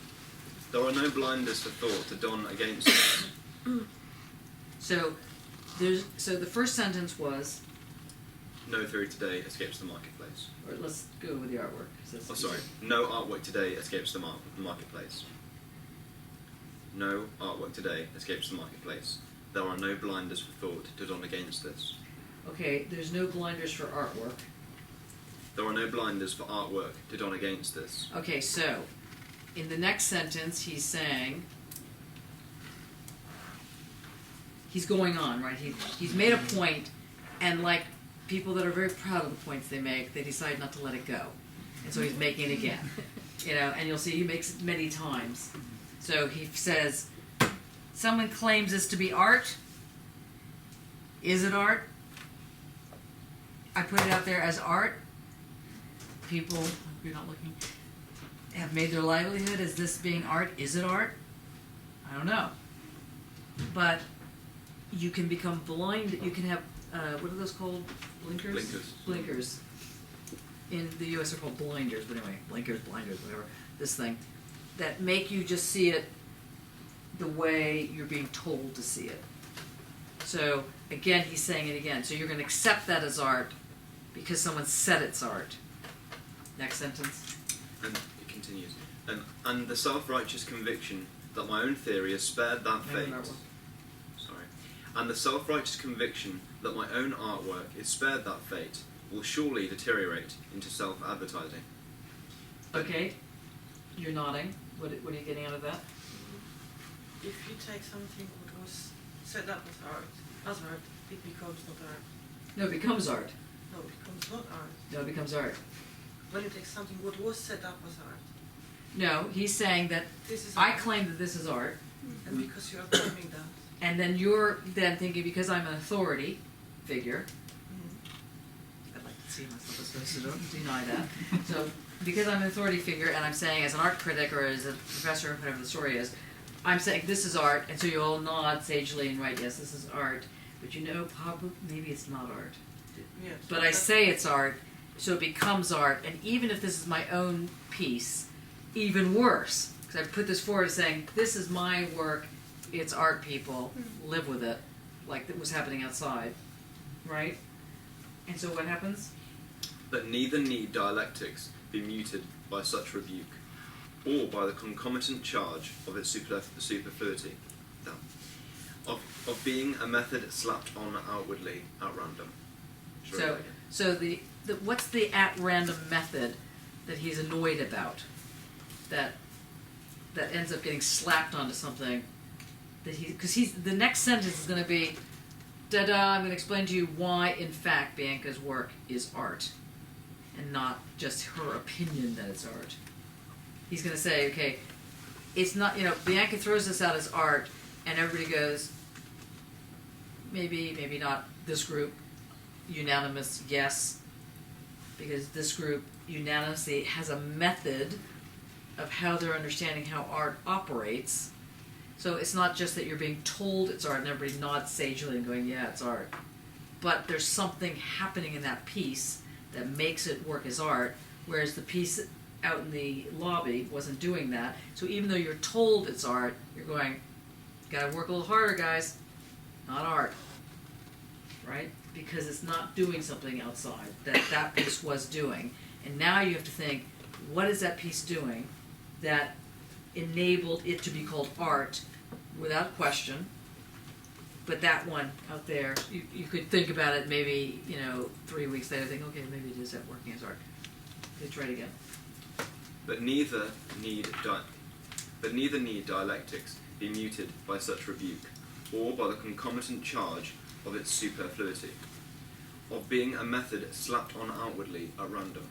There are no blinders for thought to don against us. So the first sentence was, No theory today escapes the marketplace. or let's go with the artwork. Oh, sorry. No artwork today escapes the marketplace. No artwork today escapes the marketplace. There are no blinders for thought to don against this. Okay, there's no blinders for artwork. There are no blinders for artwork to don against this. Okay, so in the next sentence he's saying, he's going on, right? He's made a point, and like people that are very proud of the points they make, they decide not to let it go. And so he's making it again. You know, and you'll see he makes it many times. So he says, someone claims this to be art. Is it art? I put it out there as art. People, you're not looking, have made their livelihood as this being art. Is it art? I don't know. But you can become blind. You can have, what are those called? Blinkers? Blinkers. Blinkers. In the US they're called blinders, but anyway, blinkers, blinders, whatever, this thing, that make you just see it the way you're being told to see it. So, again, he's saying it again. So you're going to accept that as art because someone said it's art. Next sentence. And it continues. And the self-righteous conviction that my own theory has spared that fate. Sorry. And the self-righteous conviction that my own artwork is spared that fate will surely deteriorate into self-advertising. Okay, you're nodding. What are you getting out of that? If you take something that was set up as art, it becomes not art. No, it becomes art. No, it becomes not art. No, it becomes art. When you take something what was set up as art, No, he's saying that This is I art. claim that this is art, And because you are claiming that. and then you're then thinking because I'm an authority figure, I'd like to see myself as opposed to don't deny that. So because I'm an authority figure and I'm saying as an art critic or as a professor, whatever the story is, I'm saying this is art, and so you all nod sagely and write, yes, this is art, but you know, probably maybe it's not art. Yes. But I say it's art, so it becomes art, and even if this is my own piece, even worse, because I put this forward as saying, this is my work, it's art, people, live with it, like it was happening outside, right? And so what happens? But neither need dialectics be muted by such rebuke, or by the concomitant charge of its superfluity, of being a method slapped on outwardly at random. So the what's the at random method that he's annoyed about, that ends up getting slapped onto something, that because the next sentence is going to be, da-da, I'm going to explain to you why, in fact, Bianca's work is art, and not just her opinion that it's art. He's going to say, okay, it's not, Bianca throws this out as art, and everybody goes, maybe not. This group, unanimous yes, because this group unanimously has a method of how they're understanding how art operates. So it's not just that you're being told it's art and everybody nods sagely and going, yeah, it's art. But there's something happening in that piece that makes it work as art, whereas the piece out in the lobby wasn't doing that. So even though you're told it's art, you're going, gotta work a little harder, guys. Not art. Right? Because it's not doing something outside that piece was doing. And now you have to think, what is that piece doing that enabled it to be called art without question? But that one out there, you could think about it maybe, 3 weeks later, think, okay, maybe it is that working as art. Let's try it again. But neither need dialectics be muted by such rebuke, or by the concomitant charge of its superfluity, of being a method slapped on outwardly at random.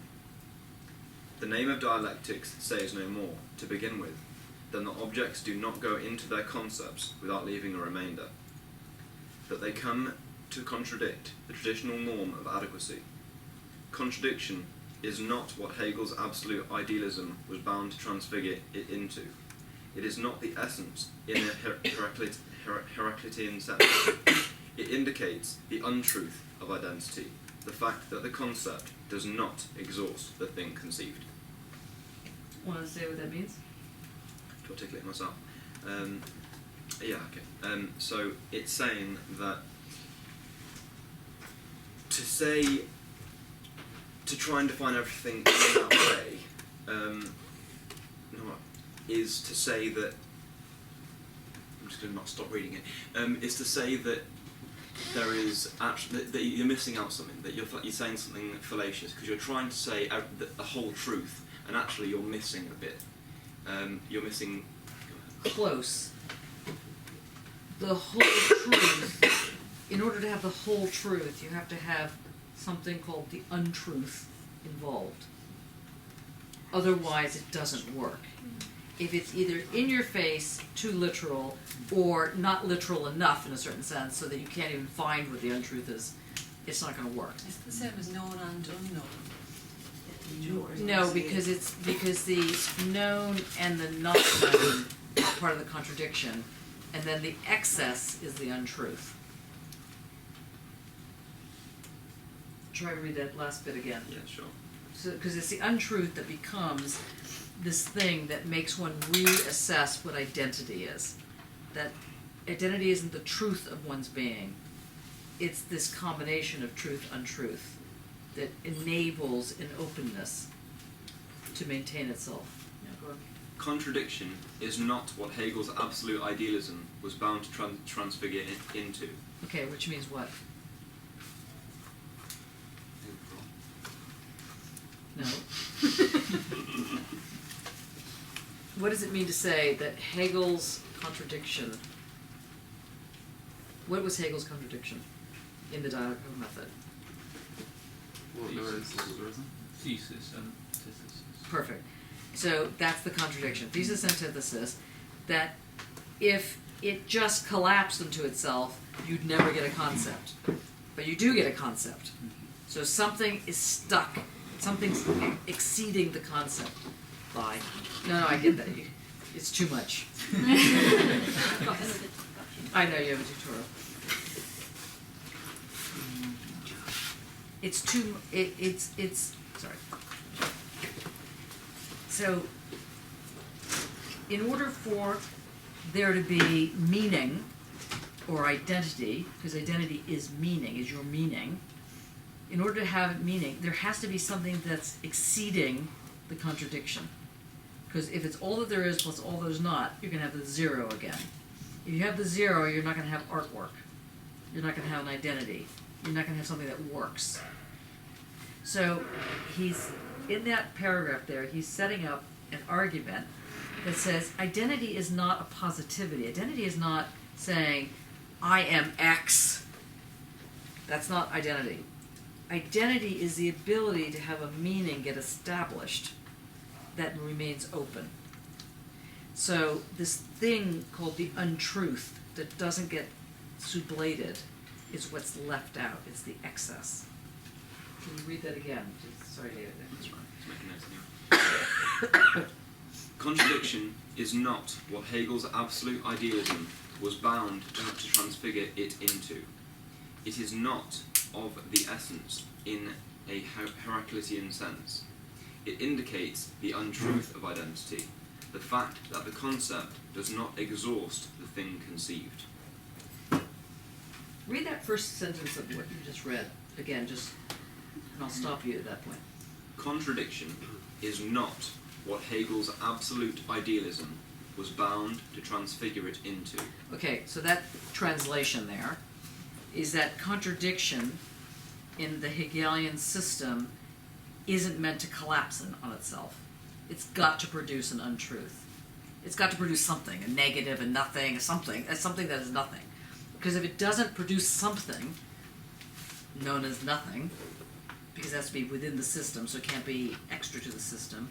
The name of dialectics says no more, to begin with, than that objects do not go into their concepts without leaving a remainder, that they come to contradict the traditional norm of adequacy. Contradiction is not what Hegel's absolute idealism was bound to transfigure it into. It is not the essence in a Heraclitean sense. It indicates the untruth of identity, the fact that the concept does not exhaust the thing conceived. Want to say what that means? To articulate myself. Yeah, okay. So it's saying that to try and define everything in that way, is to say that, I'm just going to not stop reading it, is to say that there is actually, that you're missing out something, that you're saying something fallacious, because you're trying to say the whole truth, and actually you're missing a bit. You're missing... Close. The whole truth, in order to have the whole truth, you have to have something called the untruth involved. Otherwise, it doesn't work. If it's either in your face, too literal, or not literal enough in a certain sense so that you can't even find what the untruth is, it's not going to work. It's the same as known and unknown. No, because the known and the not known are part of the contradiction, and then the excess is the untruth. Try to read that last bit again. Yeah, sure. So, because it's the untruth that becomes this thing that makes one reassess what identity is. That identity isn't the truth of one's being. It's this combination of truth, untruth that enables an openness to maintain itself. Yeah, go on. Contradiction is not what Hegel's absolute idealism was bound to transfigure it into. Okay, which means what? No. What does it mean to say that Hegel's contradiction, what was Hegel's contradiction in the dialectical method? Well, there is. Thesis and antithesis. Perfect. So that's the contradiction. Thesis, antithesis, that if it just collapsed into itself, you'd never get a concept. But you do get a concept. So something is stuck. Something's exceeding the concept by. No, I get that. It's too much. I know you have a tutorial. It's too. It's. Sorry. So, in order for there to be meaning or identity, because identity is meaning, is your meaning, in order to have meaning, there has to be something that's exceeding the contradiction. Because if it's all that there is plus all there's not, you're going to have the zero again. If you have the zero, you're not going to have artwork. You're not going to have an identity. You're not going to have something that works. So he's, in that paragraph there, he's setting up an argument that says identity is not a positivity. Identity is not saying, I am X. That's not identity. Identity is the ability to have a meaning get established that remains open. So this thing called the untruth that doesn't get sublated is what's left out. It's the excess. Can you read that again? Sorry, David. That's right. It's making notes anyway. Contradiction is not what Hegel's absolute idealism was bound to transfigure it into. It is not of the essence in a Heraclitean sense. It indicates the untruth of identity, the fact that the concept does not exhaust the thing conceived. Read that first sentence of what you just read again, just, and I'll stop you at that point. Contradiction is not what Hegel's absolute idealism was bound to transfigure it into. Okay, so that translation there is that contradiction in the Hegelian system isn't meant to collapse on itself. It's got to produce an untruth. It's got to produce something, a negative, a nothing, a something that is nothing. Because if it doesn't produce something known as nothing, because it has to be within the system, so it can't be extra to the system,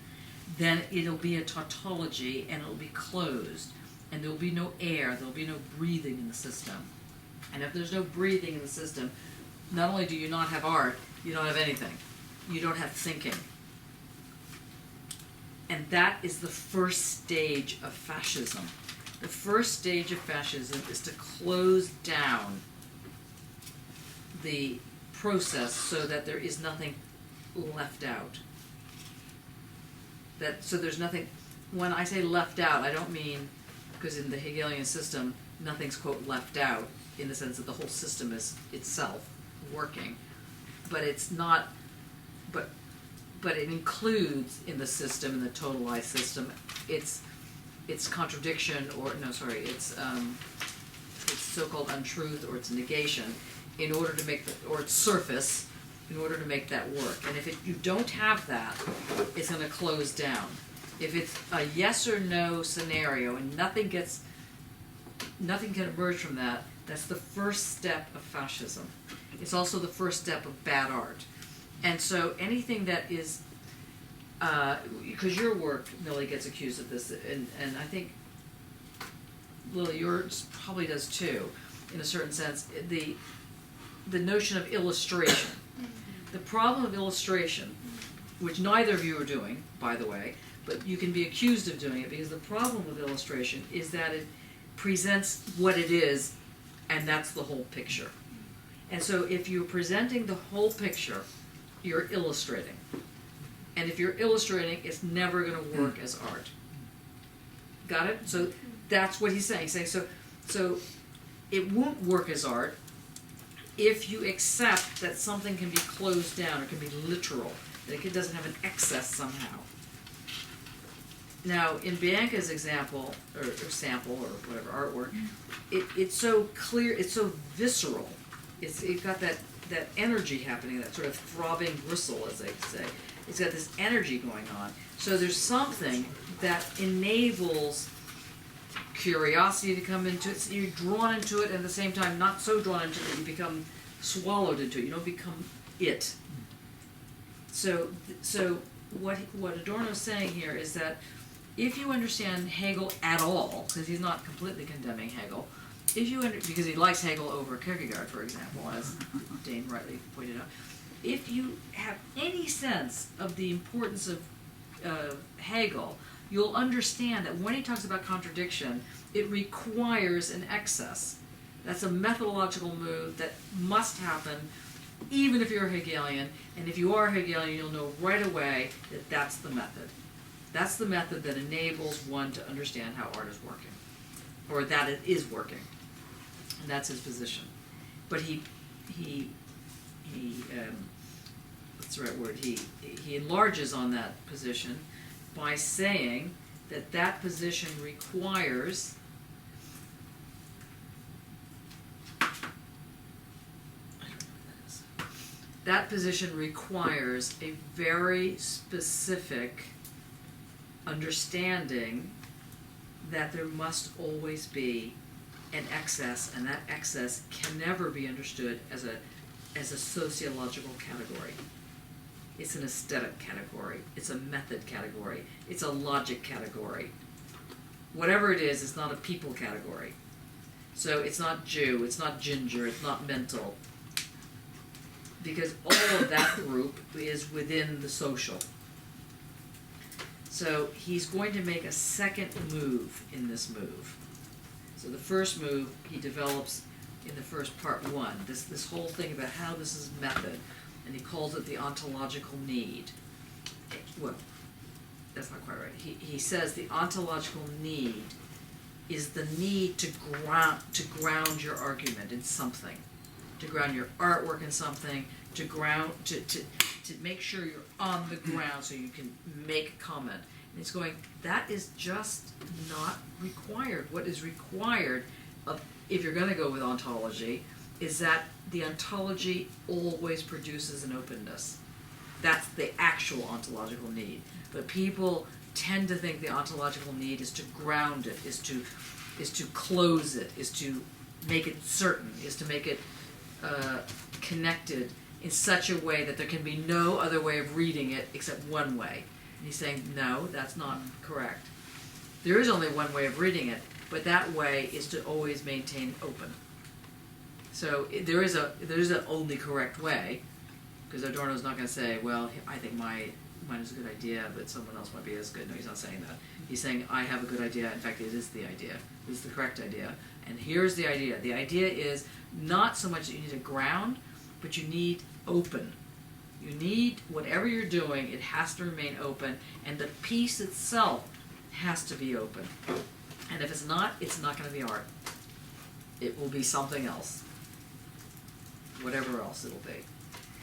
then it'll be a tautology and it'll be closed, and there'll be no air, there'll be no breathing in the system. And if there's no breathing in the system, not only do you not have art, you don't have anything. You don't have thinking. And that is the first stage of fascism. The first stage of fascism is to close down the process so that there is nothing left out. So there's nothing, when I say left out, I don't mean, because in the Hegelian system, nothing's, quote, left out, in the sense that the whole system is itself working. But it's not, but it includes in the system, in the totalized system, it's contradiction, or no, sorry, it's so-called untruth, or it's negation, in order to make or it's surface, in order to make that work. And if you don't have that, it's going to close down. If it's a yes or no scenario and nothing can emerge from that, that's the first step of fascism. It's also the first step of bad art. And so anything that is, because your work, Millie, gets accused of this, and I think, Lily, yours probably does too, in a certain sense, the notion of illustration. The problem of illustration, which neither of you are doing, by the way, but you can be accused of doing it, because the problem with illustration is that it presents what it is, and that's the whole picture. And so if you're presenting the whole picture, you're illustrating. And if you're illustrating, it's never going to work as art. Got it? So that's what he's saying. He's saying, so it won't work as art if you accept that something can be closed down, or can be literal, that it doesn't have an excess somehow. Now, in Bianca's example, or sample, or whatever, artwork, it's so clear, it's so visceral. It's got that energy happening, that sort of throbbing bristle, as they say. It's got this energy going on. So there's something that enables curiosity to come into it. So you're drawn into it, and at the same time not so drawn into it that you become swallowed into it. You don't become it. So what Adorno's saying here is that if you understand Hegel at all, because he's not completely condemning Hegel, because he likes Hegel over Kierkegaard, for example, as Dane rightly pointed out, if you have any sense of the importance of Hegel, you'll understand that when he talks about contradiction, it requires an excess. That's a methodological move that must happen even if you're a Hegelian, and if you are a Hegelian, you'll know right away that that's the method. That's the method that enables one to understand how art is working, or that it is working, and that's his position. But he what's the right word? He enlarges on that position by saying that that position requires a very specific understanding that there must always be an excess, and that excess can never be understood as a sociological category. It's an aesthetic category. It's a method category. It's a logic category. Whatever it is, it's not a people category. So it's not Jew, it's not ginger, it's not mental. Because all of that group is within the social. So he's going to make a second move in this move. So the first move he develops in the first part one, this whole thing about how this is method, and he calls it the ontological need. Well, that's not quite right. He says the ontological need is the need to ground your argument in something, to ground your artwork in something, to make sure you're on the ground so you can make a comment. And it's going, that is just not required. What is required if you're going to go with ontology is that the ontology always produces an openness. That's the actual ontological need. But people tend to think the ontological need is to ground it, is to close it, is to make it certain, is to make it connected in such a way that there can be no other way of reading it except one way. And he's saying, no, that's not correct. There is only one way of reading it, but that way is to always maintain open. So there is an only correct way, because Adorno's not going to say, well, I think mine is a good idea, but someone else might be as good. No, he's not saying that. He's saying, I have a good idea. In fact, it is the idea. It is the correct idea. And here's the idea. The idea is not so much that you need a ground, but you need open. You need, whatever you're doing, it has to remain open, and the piece itself has to be open. And if it's not going to be art. It will be something else. Whatever else it'll be.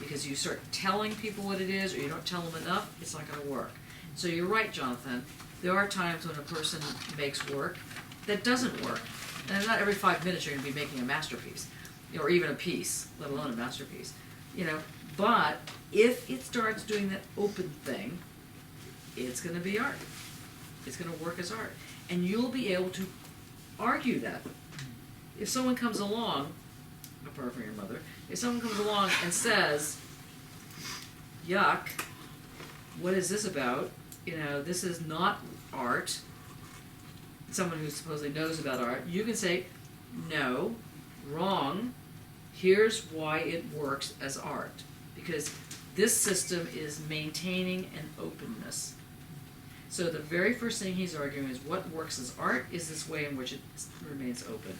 Because you start telling people what it is, or you don't tell them enough, it's not going to work. So you're right, Jonathan. There are times when a person makes work that doesn't work. And not every 5 minutes you're going to be making a masterpiece, or even a piece, let alone a masterpiece. But if it starts doing that open thing, it's going to be art. It's going to work as art. And you'll be able to argue that. If someone comes along, apart from your mother, if someone comes along and says, yuck, what is this about? This is not art. Someone who supposedly knows about art, you can say, no, wrong, here's why it works as art. Because this system is maintaining an openness. So the very first thing he's arguing is what works as art is this way in which it remains open.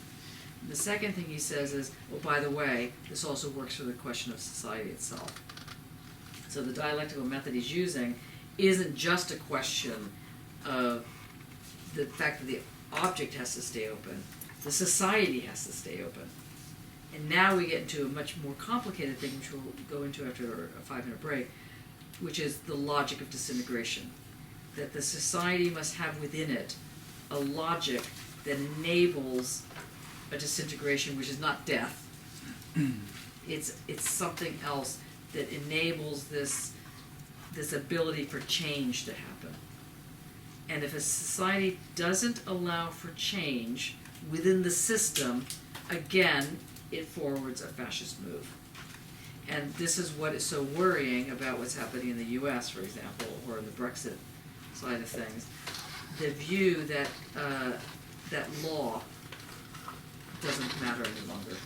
The second thing he says is, well, by the way, this also works for the question of society itself. So the dialectical method he's using isn't just a question of the fact that the object has to stay open. The society has to stay open. And now we get into a much more complicated thing, which we'll go into after a 5-minute break, which is the logic of disintegration. That the society must have within it a logic that enables a disintegration, which is not death. It's something else that enables this ability for change to happen. And if a society doesn't allow for change within the system, again, it forwards a fascist move. And this is what is so worrying about what's happening in the US, for example, or in the Brexit side of things. The view that that law doesn't matter any longer.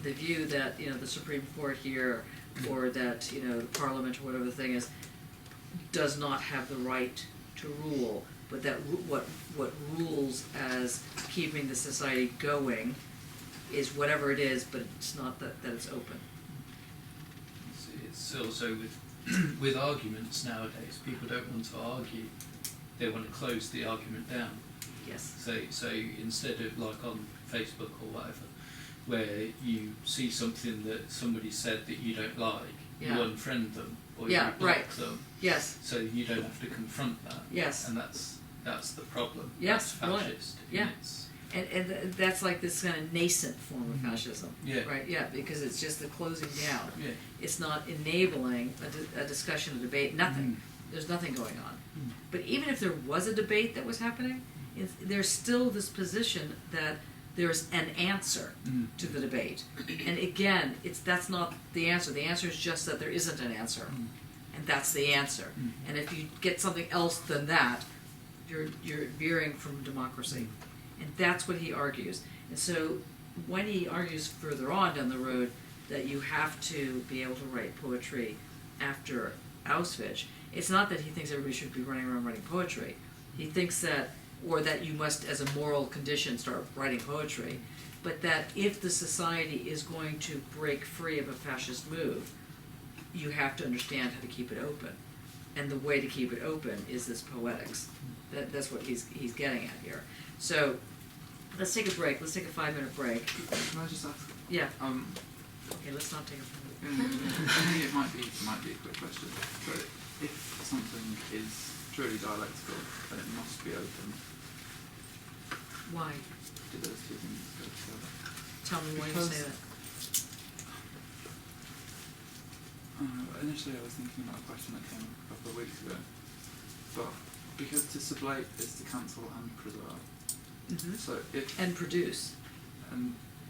The view that, you know, the Supreme Court here, or that, you know, the Parliament or whatever the thing is, does not have the right to rule, but that what rules as keeping the society going is whatever it is, but it's not that it's open. It's also with arguments nowadays, people don't want to argue, they want to close the argument down. Yes. So instead of like on Facebook or whatever, where you see something that somebody said that you don't like, Yeah. you unfriend them or Yeah, you block right. them. Yes. So you don't have to confront that. Yes. And that's the problem. Yes, That's right. fascist. Yeah. It's, And that's like this kind of nascent form of fascism. Yeah. Right, yeah, because it's just the closing down. Yeah. It's not enabling a discussion, a debate, nothing. There's nothing going on. But even if there was a debate that was happening, there's still this position that there's an answer to the debate. And again, that's not the answer. The answer is just that there isn't an answer. And that's the answer. And if you get something else than that, you're veering from democracy. And that's what he argues. And so when he argues further on down the road that you have to be able to write poetry after Auschwitz, it's not that he thinks everybody should be running around writing poetry. He thinks that, or that you must, as a moral condition, start writing poetry, but that if the society is going to break free of a fascist move, you have to understand how to keep it open. And the way to keep it open is this poetics. That's what he's getting at here. So let's take a break. Let's take a 5-minute break. Can I just ask? Yeah. Okay, let's not take a 5 I think it might be a quick question, but if something is truly dialectical, then it must be open. Why? Do those two things go together? Tell me why you Because, say that. Initially I was thinking about a question that came a couple of weeks ago, but because to sublate is to cancel and preserve. So if and produce.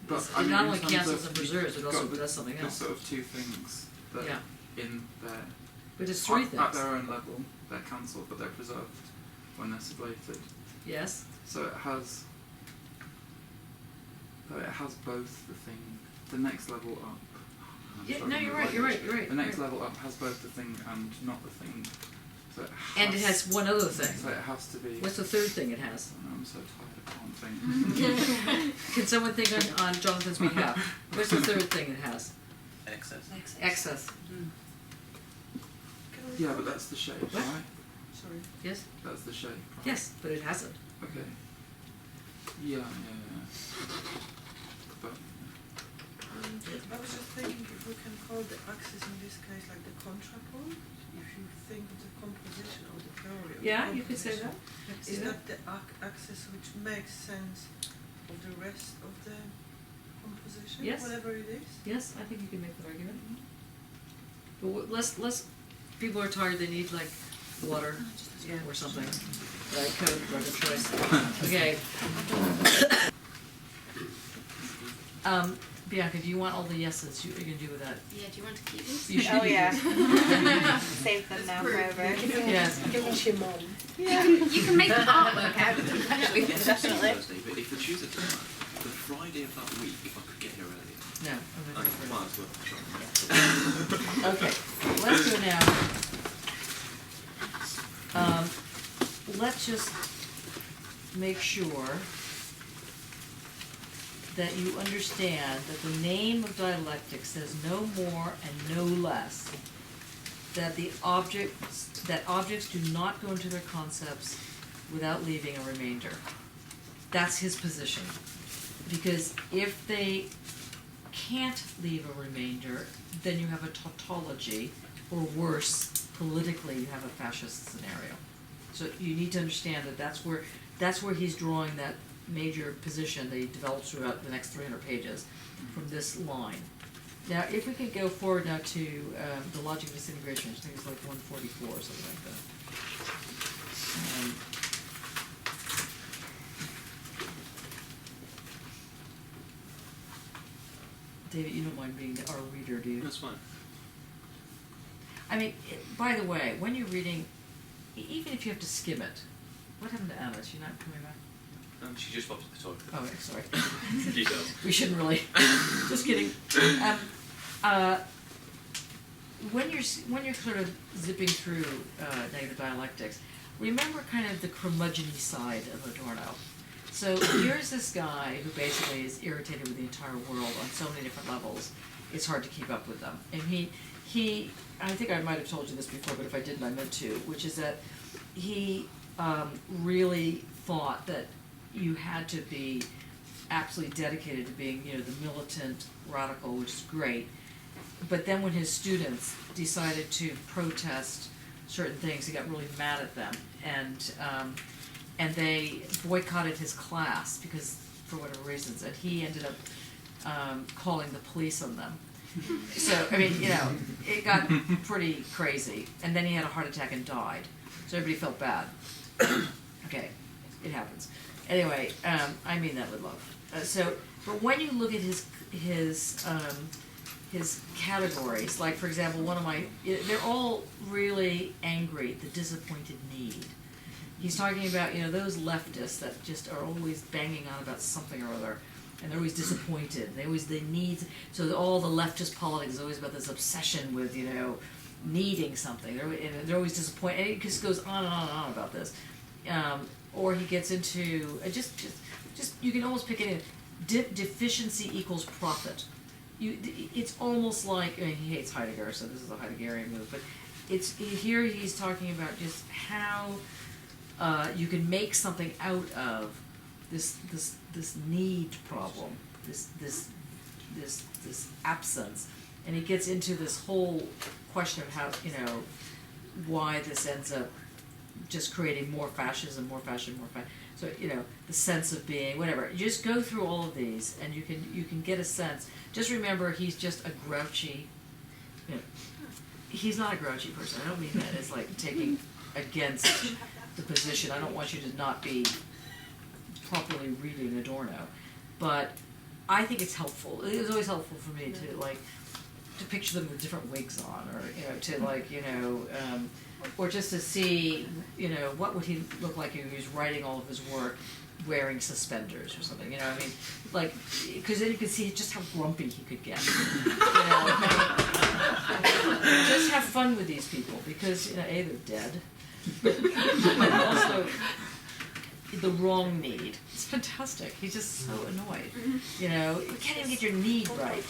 But It I mean, not in only terms cancels of and preserves, it you've also got does something there's else. sort of two things that in their But it's three at things. their own level they're cancelled, but they're preserved when they're sublated. Yes. So it has both the thing, the next level up. I'm Yeah, struggling no, you're with right, you're language. right, you're right, The next right. level up has both the thing and not the thing. So it has, And it has one other thing. So it has to be. What's the third thing it has? Oh, I'm so tired, I can't think. Can someone think on Jonathan's behalf? What's the third thing it has? Excess. Excess. Yeah, but that's the shape, What? right? Sorry. Yes? That's the shape, right? Yes, but it hasn't. Okay. Yeah. But I was just thinking if we can call the axis in this case like the contrapole, if you think of the composition of the theory. Of Yeah, the you could say that. composition, Is that the axis which makes sense of the rest of the composition, Yes. whatever it is? Yes, I think you can make that argument. But less people are tired, they need like water or something. Right, code, drug of choice. Okay. Bianca, do you want all the yeses? You can do with that. Yeah, do you want to keep these? You should. Oh yeah. Save them now forever. Yes. Give them to your mum. Yeah. You can make the artwork out of them, actually. Definitely. Thursday, but if the Tuesday doesn't work, the Friday of that week, if I could get here earlier. No. Might as well. Okay, let's go now. Let's just make sure that you understand that the name of dialectics says no more and no less that objects do not go into their concepts without leaving a remainder. That's his position. Because if they can't leave a remainder, then you have a tautology, or worse, politically you have a fascist scenario. So you need to understand that that's where he's drawing that major position that he develops throughout the next 300 pages from this line. Now, if we could go forward now to the logic of disintegration, I think it's like 144 or something like that. David, you don't mind being our reader, do you? That's fine. I mean, by the way, when you're reading, even if you have to skim it, what happened to Anna? Is she not coming back? She just popped to the toilet. Oh, sorry. Details. We shouldn't really. Just kidding. When you're sort of zipping through negative dialectics, remember kind of the curmudgeon-y side of Adorno. So here's this guy who basically is irritated with the entire world on so many different levels. It's hard to keep up with them. And he I think I might have told you this before, but if I didn't, I meant to, which is that he really thought that you had to be absolutely dedicated to being, the militant radical, which is great. But then when his students decided to protest certain things, he got really mad at them, and they boycotted his class because, for whatever reasons, and he ended up calling the police on them. So, I mean, it got pretty crazy, and then he had a heart attack and died. So everybody felt bad. Okay, it happens. Anyway, I mean that with love. But when you look at his categories, like for example, they're all really angry, the disappointed need. He's talking about, those leftists that just are always banging on about something or other, and they're always disappointed. They need, so all the leftist politics is always about this obsession with, needing something. They're always disappointed. And it just goes on and on and on about this. Or he gets into, just you can almost pick it in, deficiency equals profit. It's almost like, he hates Heidegger, so this is a Heideggerian move, but here he's talking about just how you can make something out of this need problem, this absence, and he gets into this whole question of how, why this ends up just creating more fascism. So, the sense of being, whatever. You just go through all of these, and you can get a sense. Just remember, he's just a grouchy, he's not a grouchy person. I don't mean that as like taking against the position. I don't want you to not be properly reading Adorno. But I think it's helpful. It was always helpful for me to picture them with different wigs on, or, or just to see, what would he look like if he was writing all of his work wearing suspenders or something, I mean, like, because then you can see just how grumpy he could get. Just have fun with these people because, A, they're dead, but also the wrong need. It's fantastic. He's just so annoyed. You can't even get your need right.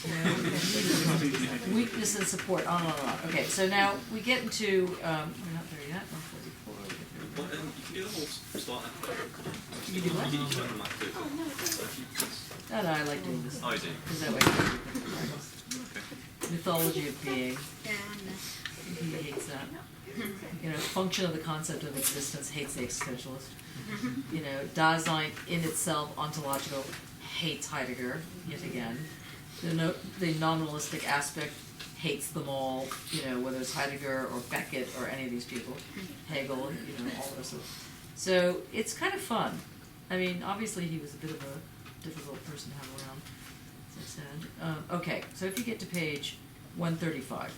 Weakness and support. On and on and on. Okay, so now we get into we're not there yet. 144. You can do the whole start. You can do what? You can do the math too. No, I like doing this. Oh, I do. Because that way mythology of being. He hates that. Function of the concept of existence, hates the existentialist. Dasein in itself, ontological, hates Heidegger, yet again. The nominalistic aspect hates them all, whether it's Heidegger or Beckett or any of these people, Hegel, all of us. So it's kind of fun. I mean, obviously he was a bit of a difficult person to have around, as I said. Okay, so if you get to page 135.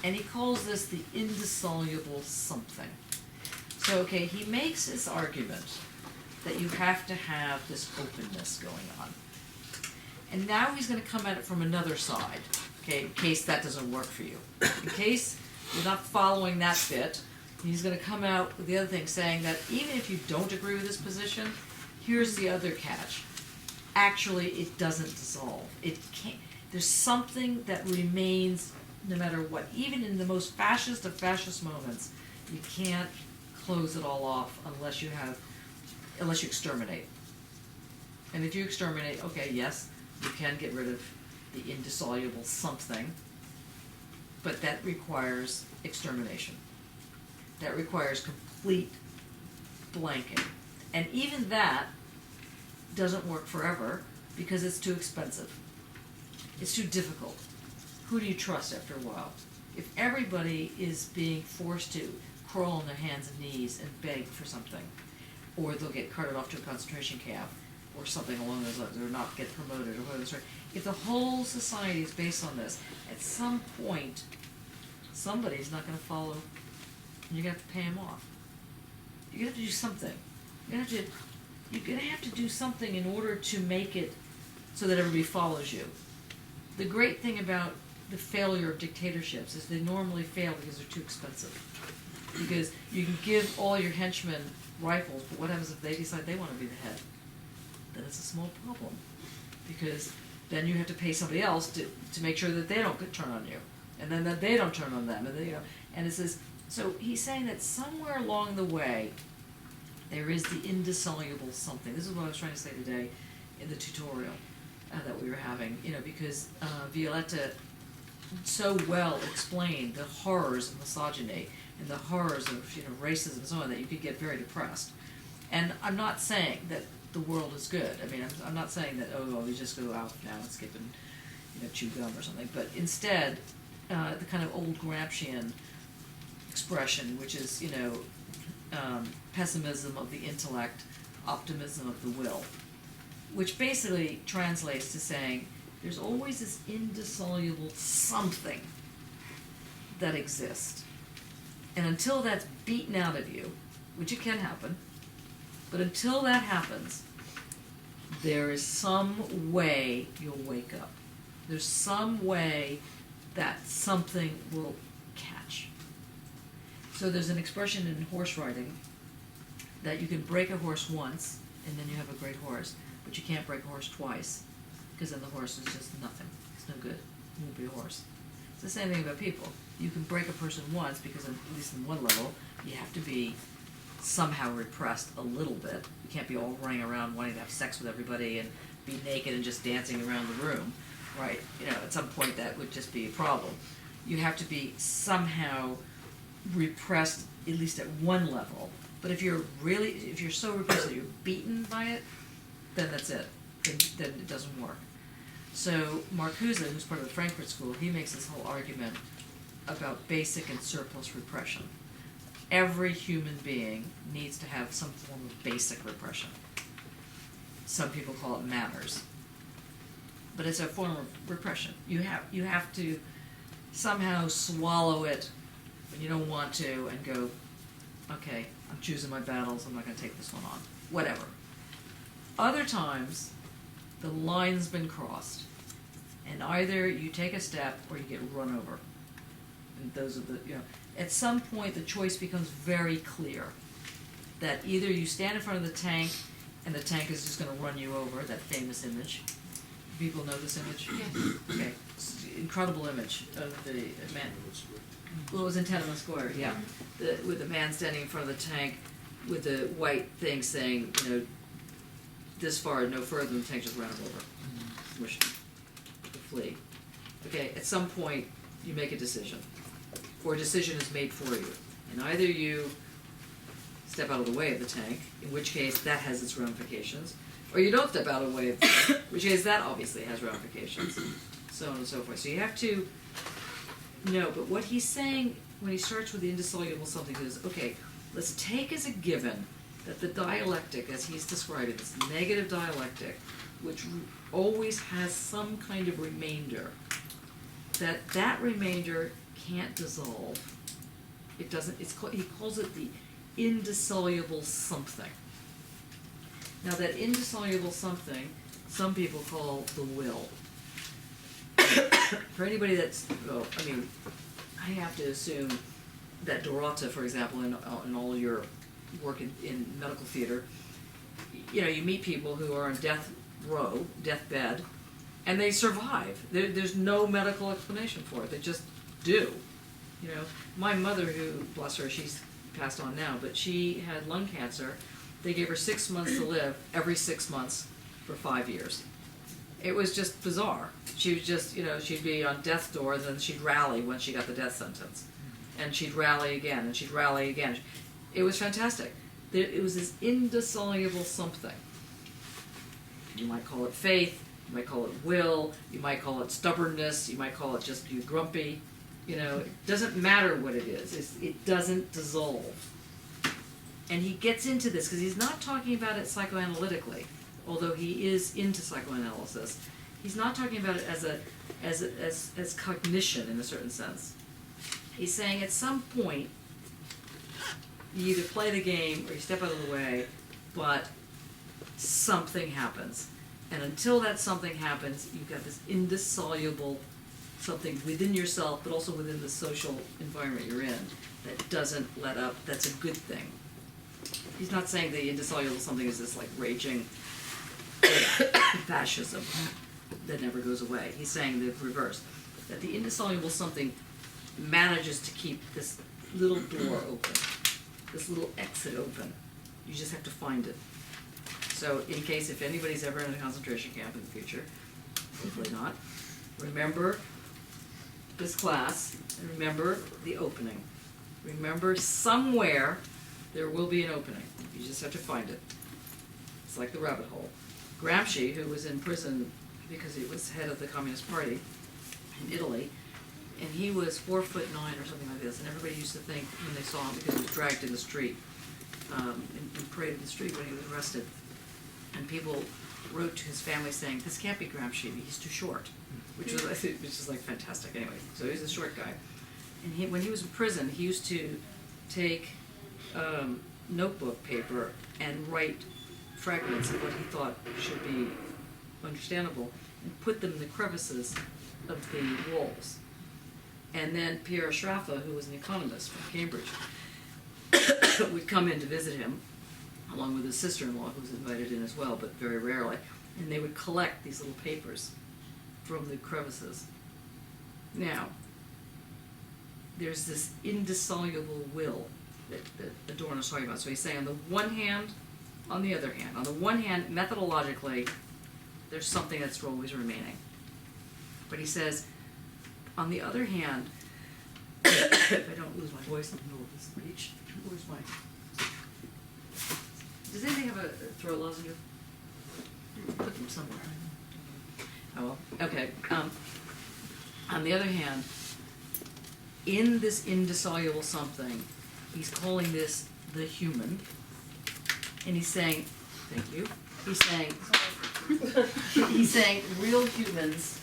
And he calls this the indissoluble something. So, okay, he makes this argument that you have to have this openness going on. And now he's going to come at it from another side, okay, in case that doesn't work for you. In case you're not following that bit, he's going to come out with the other thing, saying that even if you don't agree with this position, here's the other catch. Actually, it doesn't dissolve. It can't. There's something that remains no matter what. Even in the most fascist of fascist moments, you can't close it all off unless you exterminate. And if you exterminate, okay, yes, you can get rid of the indissoluble something, but that requires extermination. That requires complete blanking. And even that doesn't work forever because it's too expensive. It's too difficult. Who do you trust after a while? If everybody is being forced to crawl on their hands and knees and beg for something, or they'll get carted off to a concentration camp, or something along those lines, or not get promoted, or whatever. If the whole society is based on this, at some point, somebody's not going to follow, and you're going to have to pay him off. You're going to have to do something. You're going to have to do something in order to make it so that everybody follows you. The great thing about the failure of dictatorships is they normally fail because they're too expensive. Because you can give all your henchmen rifles, but what happens if they decide they want to be the head? Then it's a small problem. Because then you have to pay somebody else to make sure that they don't turn on you. And then that they don't turn on them. And then, and it says, so he's saying that somewhere along the way, there is the indissoluble something. This is what I was trying to say today in the tutorial that we were having, because Violetta so well explained the horrors of misogyny and the horrors of racism and so on that you could get very depressed. And I'm not saying that the world is good. I mean, I'm not saying that, we just go out now and skip and chew gum or something. But instead, the kind of old Gramscian expression, which is, pessimism of the intellect, optimism of the will, which basically translates to saying there's always this indissoluble something that exists. And until that's beaten out of you, which it can happen, but until that happens, there is some way you'll wake up. There's some way that something will catch. So there's an expression in horse riding that you can break a horse once and then you have a great horse, but you can't break a horse twice because then the horse is just nothing. It's no good. It won't be a horse. It's the same thing about people. You can break a person once because, at least on one level, you have to be somehow repressed a little bit. You can't be all running around wanting to have sex with everybody and be naked and just dancing around the room, right? At some point that would just be a problem. You have to be somehow repressed, at least at one level. But if you're so repressed that you're beaten by it, then that's it. Then it doesn't work. So Marcuse, who's part of the Frankfurt School, he makes this whole argument about basic and surplus repression. Every human being needs to have some form of basic repression. Some people call it manners. But it's a form of repression. You have to somehow swallow it when you don't want to and go, okay, I'm choosing my battles, I'm not going to take this one on. Whatever. Other times, the line's been crossed, and either you take a step or you get run over. And those are the, at some point the choice becomes very clear that either you stand in front of the tank and the tank is just going to run you over, that famous image. People know this image? Yes. Okay. It's an incredible image of the man. Well, it was in Tenement Square, yeah. With the man standing in front of the tank with the white thing saying, this far, no further, and the tank just ran him over. Smushed him. To flee. Okay, at some point, you make a decision. Or a decision is made for you. And either you step out of the way of the tank, in which case that has its ramifications, or you don't step out of the way of the tank, in which case that obviously has ramifications, so on and so forth. So you have to know, but what he's saying when he starts with the indissoluble something is, okay, let's take as a given that the dialectic, as he's described it, this negative dialectic, which always has some kind of remainder, that remainder can't dissolve. It doesn't, he calls it the indissoluble something. Now that indissoluble something, some people call the will. For anybody that's, I have to assume that Dorota, for example, in all your work in medical theater, you meet people who are on deathbed, and they survive. There's no medical explanation for it. They just do. My mother, who, bless her, she's passed on now, but she had lung cancer. They gave her 6 months to live every 6 months for 5 years. It was just bizarre. She was just, she'd be on death's door, and then she'd rally when she got the death sentence. And she'd rally again, and she'd rally again. It was fantastic. It was this indissoluble something. You might call it faith, you might call it will, you might call it stubbornness, you might call it just you grumpy. It doesn't matter what it is. It doesn't dissolve. And he gets into this because he's not talking about it psychoanalytically. although he is into psychoanalysis, he's not talking about it as cognition in a certain sense. He's saying at some point, you either play the game or you step out of the way, but something happens. And until that something happens, you've got this indissoluble something within yourself, but also within the social environment you're in, that doesn't let up. That's a good thing. He's not saying the indissoluble something is this like raging fascism that never goes away. He's saying the reverse, that the indissoluble something manages to keep this little door open, this little exit open. You just have to find it. So in case if anybody's ever in a concentration camp in the future, hopefully not, remember this class and remember the opening. Remember somewhere there will be an opening. You just have to find it. It's like the rabbit hole. Gramsci, who was in prison because he was head of the Communist Party in Italy, and he was 4'9" or something like this, and everybody used to think when they saw him, because he was dragged in the street, and paraded in the street when he was arrested, and people wrote to his family saying, "This can't be Gramsci, he's too short," which is like fantastic. Anyway, so he's a short guy, and when he was in prison, he used to take notebook paper and write fragments of what he thought should be understandable, and put them in the crevices of the walls. And then Pierre Schraffa, who was an economist from Cambridge, would come in to visit him, along with his sister-in-law, who was invited in as well, but very rarely. And they would collect these little papers from the crevices. Now, there's this indissoluble will that Adorno's talking about. So he's saying on the one hand, on the other hand, on the one hand, methodologically, there's something that's always remaining. But he says, on the other hand, if I don't lose my voice in the middle of this speech, where's my... Does anybody have a throat lozenge? Put them somewhere. Oh, well, okay. On the other hand, in this indissoluble something, he's calling this the human, and he's saying, thank you, he's saying real humans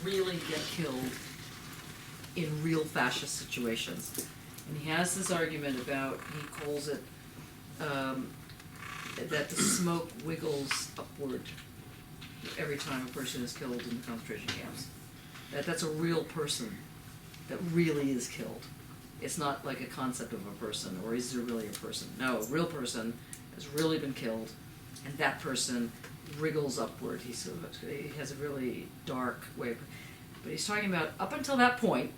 really get killed in real fascist situations. And he has this argument about, he calls it, that the smoke wiggles upward every time a person is killed in the concentration camps. That's a real person that really is killed. It's not like a concept of a person, or is there really a person? No, a real person has really been killed, and that person wriggles upward. He has a really dark way. But he's talking about up until that point,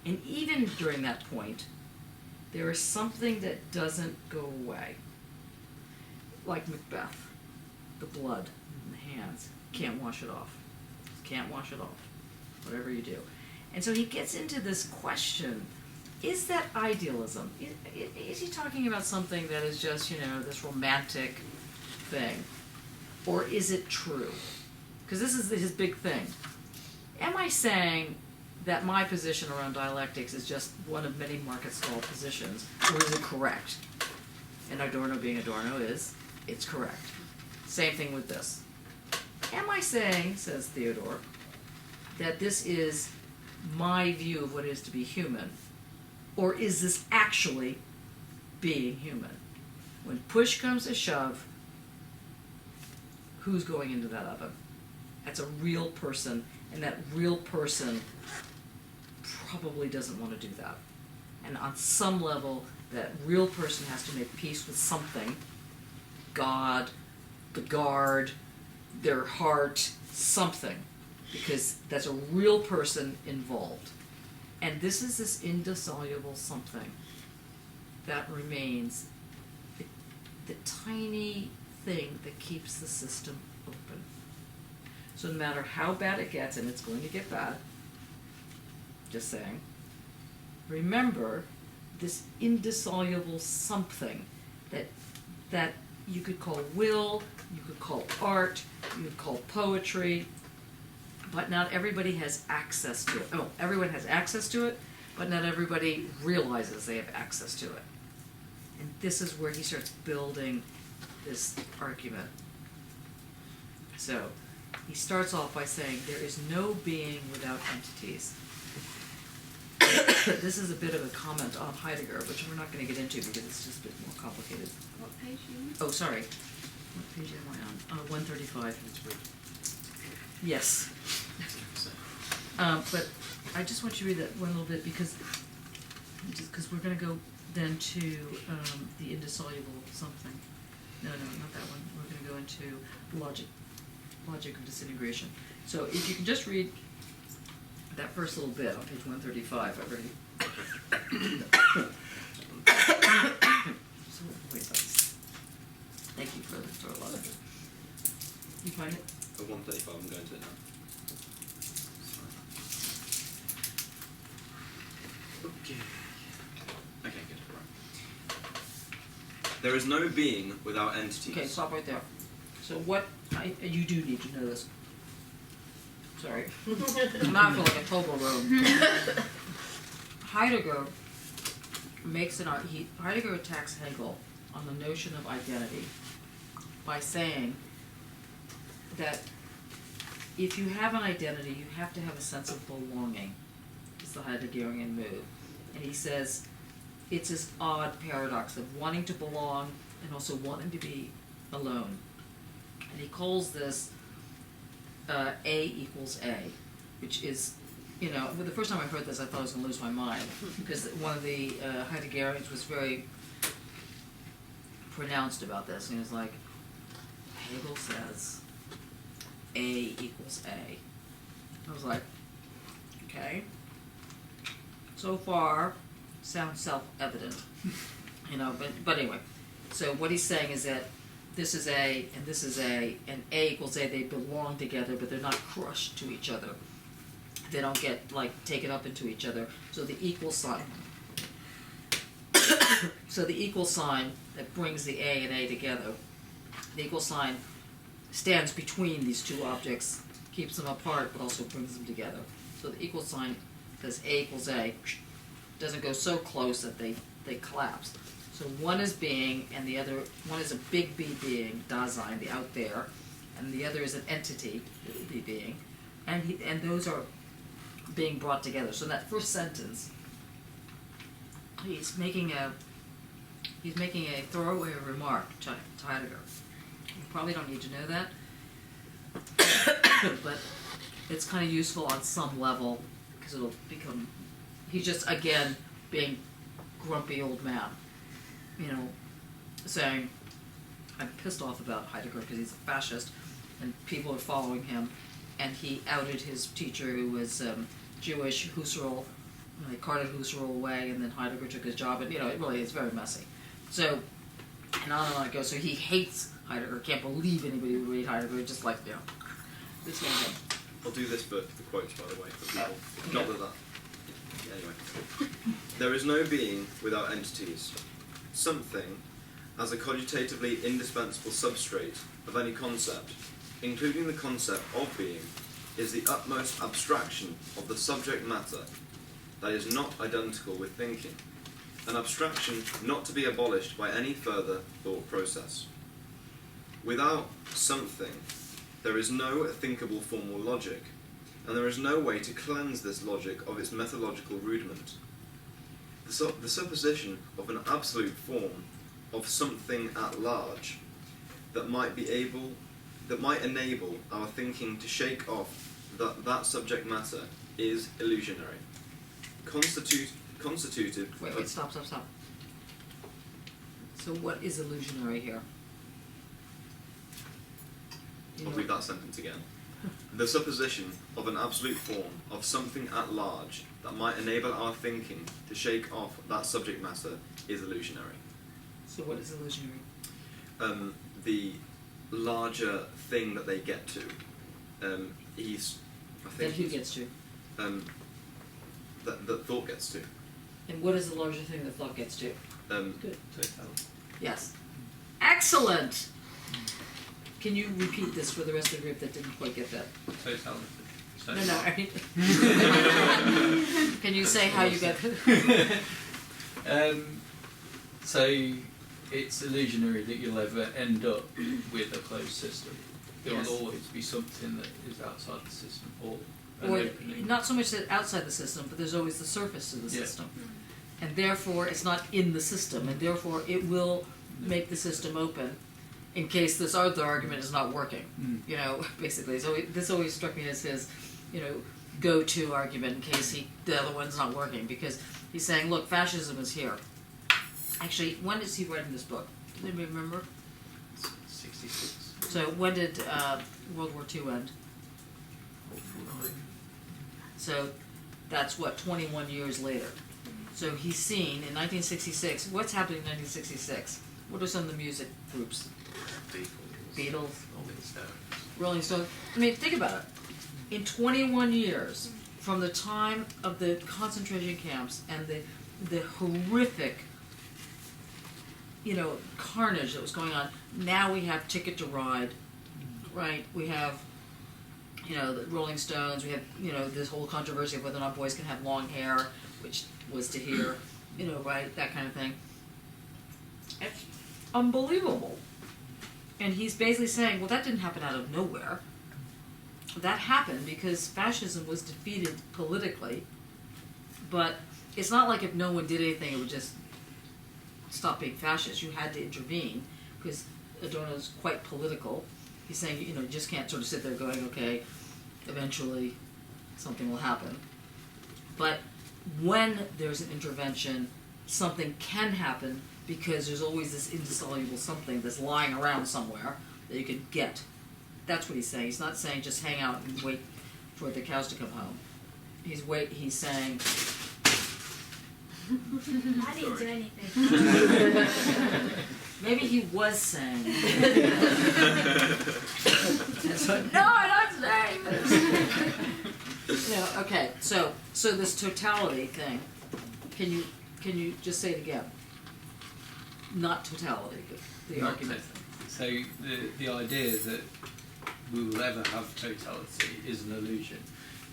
and even during that point, there is something that doesn't go away. Like Macbeth, the blood in the hands. Can't wash it off. Can't wash it off. Whatever you do. And so he gets into this question, is that idealism? Is he talking about something that is just, this romantic thing? Or is it true? Because this is his big thing. Am I saying that my position around dialectics is just one of many market stall positions, or is it correct? And Adorno being Adorno it's correct. Same thing with this. Am I saying, says Theodore, that this is my view of what it is to be human, or is this actually being human? When push comes to shove, who's going into that oven? That's a real person, and that real person probably doesn't want to do that. And on some level, that real person has to make peace with something, God, the guard, their heart, something, because that's a real person involved. And this is this indissoluble something that remains the tiny thing that keeps the system open. So no matter how bad it gets, and it's going to get bad, just saying, remember this indissoluble something that you could call will, you could call art, you could call poetry, but not everybody has access to it. Oh, everyone has access to it, but not everybody realizes they have access to it. And this is where he starts building this argument. So, he starts off by saying there is no being without entities. This is a bit of a comment on Heidegger, which we're not going to get into because it's just a bit more complicated. What page are you on? Oh, sorry. What page am I on? 135. Yes. But I just want you to read that one little bit because we're going to go then to the indissoluble something. No, not that one. We're going to go into logic of disintegration. So if you can just read that first little bit on page 135, I've already. So wait, thank you for a lot of it. You find it? At 135, I'm going to it now. Okay, good. Right. There is no being without entities. Okay, stop right there. So what, you do need to know this. Sorry. I'm not feeling like a Toblerone. Heidegger Heidegger attacks Hegel on the notion of identity by saying that if you have an identity, you have to have a sense of belonging. It's the Heideggerian move. And he says it's this odd paradox of wanting to belong and also wanting to be alone. And he calls this A equals A, which is, well, the first time I heard this, I thought I was going to lose my mind, because one of the Heideggerians was very pronounced about this, and he was like, Hegel says A equals A. I was like, okay. So far, sounds self-evident, but anyway. So what he's saying is that this is A and this is A, and A equals A, they belong together, but they're not crushed to each other. They don't get, taken up into each other. So the equal sign. So the equal sign that brings the A and A together, the equal sign stands between these two objects, keeps them apart, but also brings them together. So the equal sign says A equals A, doesn't go so close that they collapse. So one is being, and the other, one is a big B being, Dasein, the out there, and the other is an entity, little B being, and those are being brought together. So in that first sentence, he's making a throwaway remark to Heidegger. You probably don't need to know that, but it's kind of useful on some level because it'll become. He's just again being grumpy old man, saying, I'm pissed off about Heidegger because he's a fascist, and people are following him, and he outed his teacher who was Jewish, Husserl. They carted Husserl away, and then Heidegger took his job, and it really is very messy. So, and on it goes. So he hates Heidegger. Can't believe anybody would read Heidegger. Just this kind of thing. I'll do this bit, the quotes, by the way, for people. Not that. Anyway. There is no being without entities. Something, as a cogitatively indispensable substrate of any concept, including the concept of being, is the utmost abstraction of the subject matter that is not identical with thinking, an abstraction not to be abolished by any further thought process. Without something, there is no thinkable formal logic, and there is no way to cleanse this logic of its methodological rudiment. The supposition of an absolute form of something at large that might enable our thinking to shake off that subject matter is illusionary. Constituted. Wait, stop. So what is illusionary here? I'll read that sentence again. The supposition of an absolute form of something at large that might enable our thinking to shake off that subject matter is illusionary. So what is illusionary? The larger thing that they get to. Who gets to? That thought gets to. And what is the larger thing that thought gets to? Good. Yes. Excellent! Can you repeat this for the rest of the group that didn't quite get that? No, I mean, can you say how you got So it's illusionary that you'll ever end up with a closed system. There Yes. will always be something that is outside the system, or an Or opening. not so much that outside the system, but there's always the surface of the Yeah. system. And therefore, it's not in the system, and therefore it will make the system open in case this other argument is not working. Mm. You know, basically. So this always struck me as his, you know, go-to argument in case the other one's not working, because he's saying, look, fascism is here. Actually, when is he writing this book? Does anybody remember? 66. So when did World War II end? So that's what, 21 years later. So he's seen in 1966, what's happening in 1966? What are some of the music groups? Beatles, Rolling Stones. I mean, think about it. In 21 years, from the time of the concentration camps and the horrific, you know, carnage that was going on, now we have Ticket to Ride, right? We have, you know, the Rolling Stones. We have, you know, this whole controversy of whether or not boys can have long hair, which was to hear, you know, right, that kind of thing. It's unbelievable. And he's basically saying, well, that didn't happen out of nowhere. That happened because fascism was defeated politically, but it's not like if no one did anything, it would just stop being fascist. You had to intervene, because Adorno's quite political. He's saying, you know, you just can't sort of sit there going, okay, eventually something will happen. But when there's an intervention, something can happen, because there's always this indissoluble something that's lying around somewhere that you can get. That's what he's saying. He's not saying just hang out and wait for the cows to come home. He's saying I didn't do anything. maybe he was saying. So, no, I'm not saying this. No, okay. So this totality thing. Can you just say it again? Not totality, but the Not argument. So the idea that we will ever have totality is an illusion,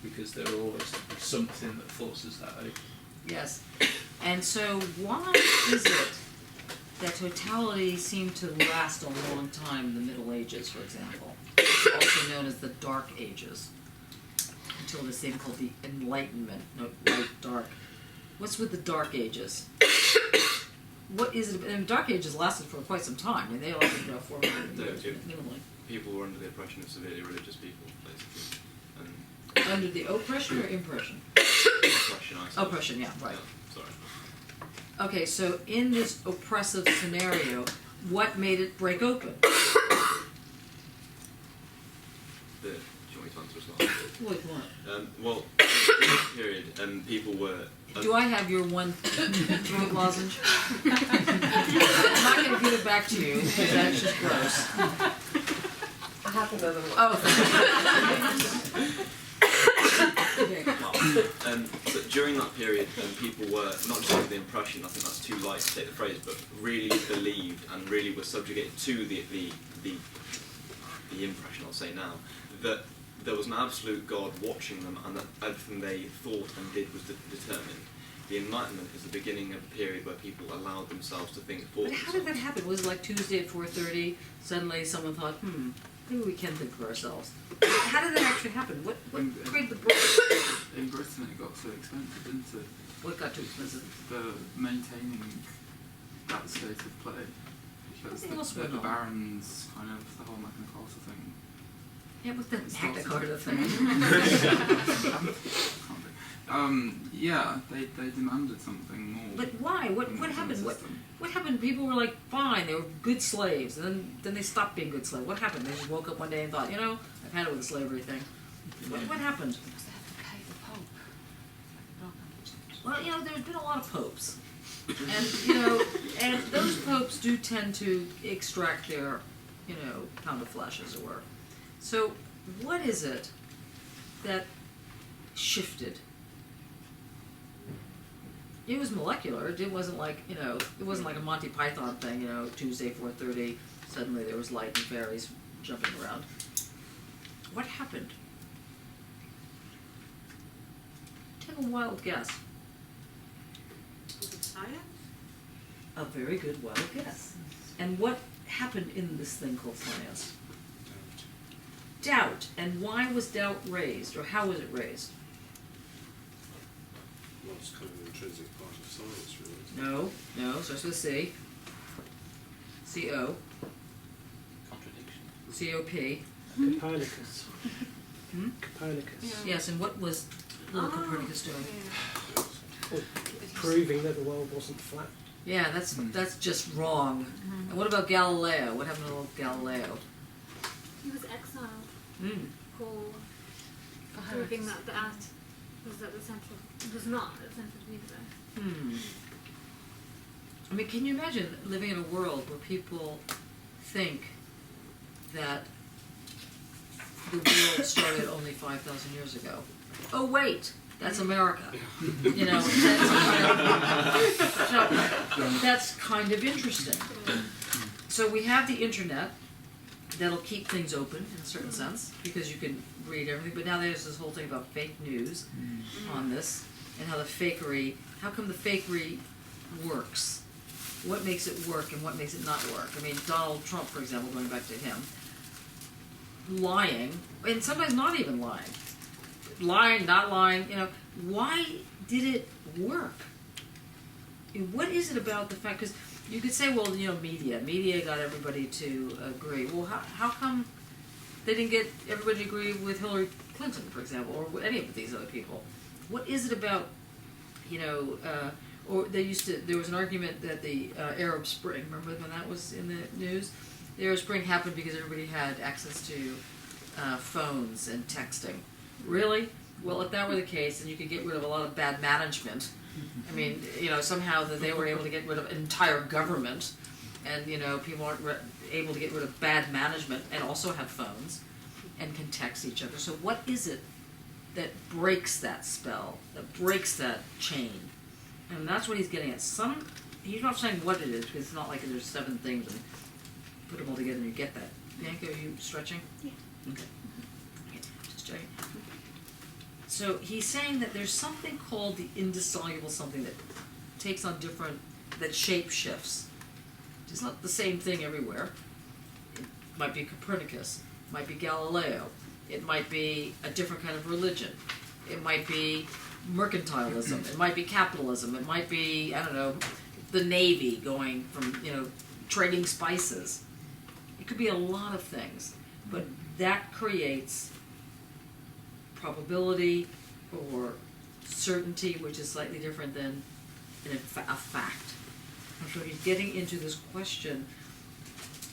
because there will always be something that forces that open. Yes. And so why is it that totality seemed to last a long time in the Middle Ages, for example? It's also known as the Dark Ages, until this thing called the Enlightenment. No, light, dark. What's with the Dark Ages? What is it? And Dark Ages lasted for quite some time. I mean, they lasted about 400 years, minimally. People were under the oppression of severely religious people, basically. Under the oppression or impression? Oppression, I suppose. Oppression, yeah, right. Yeah, sorry. Okay, so in this oppressive scenario, what made it break open? Do you want me to answer as well? Well, if you want. Well, in this period, people were... Do I have your one throat lozenge? I'm not going to give it back to you, because that's just gross. I have another one. Oh, but during that period, people were not just under the impression, I think that's too light to take the phrase, but really believed and really were subjugated to the impression, I'll say now, that there was an absolute God watching them, and that everything they thought and did was determined. The Enlightenment is the beginning of a period where people allowed themselves to think for but how did that happen? Was it like Tuesday at 4:30, suddenly someone thought, maybe we can think for ourselves? How did that actually happen? What created the break? In Britain it got so expensive, didn't it? What got too expensive? Maintaining that state of play. Because Something else went the on. barons, kind of, the whole Magna Carta thing. Yeah, what's that It's Magna lots Carta of- thing? Yeah, they demanded something more. But why? What from the happened? system. What happened? People were like, fine, they were good slaves, and then they stopped being good slaves. What happened? They just woke up one day and thought, you know, I've had it with the slavery thing. What happened? Because they have to pay the Pope. Well, you know, there's been a lot of popes, and you know, and those popes do tend to extract their, you know, pound of flesh, as it were. So, what is it that shifted? It was molecular. It wasn't like, you know, it wasn't like a Monty Python thing, you know, Tuesday 4:30, suddenly there was light and fairies jumping around. What happened? Take a wild guess. Was it science? A very good wild guess. And what happened in this thing called science? doubt, and why was doubt raised, or how was it raised? Well, it's kind of an intrinsic part of science, really. No, starts with C. C-O. Contradiction. C-O-P. Copernicus. Hmm? Copernicus. Yes, and what was little Copernicus doing? Well, proving that the world wasn't flat. Yeah, that's just wrong. And what about Galileo? What happened to little Galileo? He was exiled for proving that the earth was at the centre. Was not at the centre of the universe. I mean, can you imagine living in a world where people think that the world started only 5,000 years ago? Oh wait, that's America. You know, that's kind of interesting. So we have the internet that'll keep things open in a certain sense because you can read everything. But now there's this whole thing about fake news on this and how the fakery. How come the fakery works? What makes it work and what makes it not work? I mean, Donald Trump, for example, going back to him, lying, and sometimes not even lying. Lying, not lying, you know, why did it work? What is it about the fact, because you could say, well, you know, media got everybody to agree. Well, how come they didn't get everybody to agree with Hillary Clinton, for example, or with any of these other people? What is it about, you know, or there was an argument that the Arab Spring, remember when that was in the news? The Arab Spring happened because everybody had access to phones and texting. Really? Well, if that were the case, then you could get rid of a lot of bad management. I mean, you know, somehow that they were able to get rid of an entire government, and, you know, people aren't able to get rid of bad management and also have phones and can text each other. So what is it that breaks that spell, that breaks that chain? And that's what he's getting at. He's not saying what it is, because it's not like there's 7 things and put them all together and you get that. Bianca, are you stretching? Yeah. Okay. Just checking. So he's saying that there's something called the indissoluble something that takes on that shape shifts. It's not the same thing everywhere. It might be Copernicus, it might be Galileo, it might be a different kind of religion, it might be mercantilism, it might be capitalism, it might be, I don't know, the Navy going from, you know, trading spices. It could be a lot of things, but that creates probability or certainty, which is slightly different than a fact. And so he's getting into this question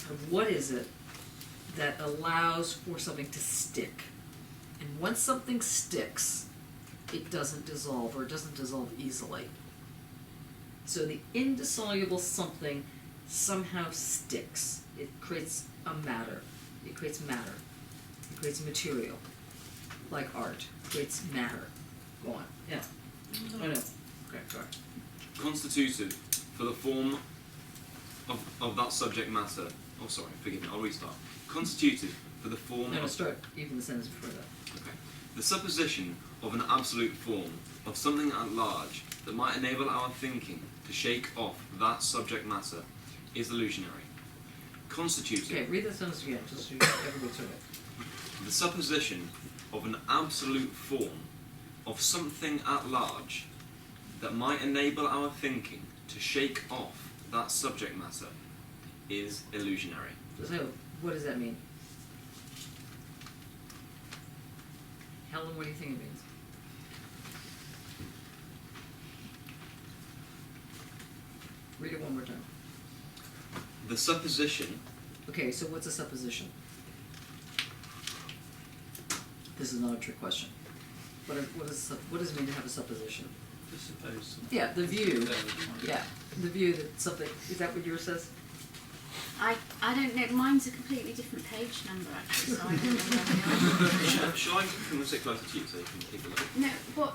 of what is it that allows for something to stick. And once something sticks, it doesn't dissolve, or it doesn't dissolve easily. So the indissoluble something somehow sticks. It creates a matter. It creates matter. It creates material. Like art. It creates matter. Go on. Yeah. I know. Okay, sorry. Constituted for the form of that subject matter. Oh, sorry, forgive me, I'll restart. Constituted for the form No, of... start even the sentence before that. Okay. The supposition of an absolute form of something at large that might enable our thinking to shake off that subject matter is illusionary. Constituted... Okay, read the sentence again, just so everybody through it. The supposition of an absolute form of something at large that might enable our thinking to shake off that subject matter is illusionary. So, what does that mean? Helen, what do you think it means? Read it one more time. The supposition... Okay, so what's a supposition? This is not a trick question. What does it mean to have a supposition? To suppose something. Yeah, the view. Yeah, the view that something... Is that what yours says? I don't know. Mine's a completely different page number, actually, so I don't know where we are. Shall I come and sit closer to you so you can take a look? No,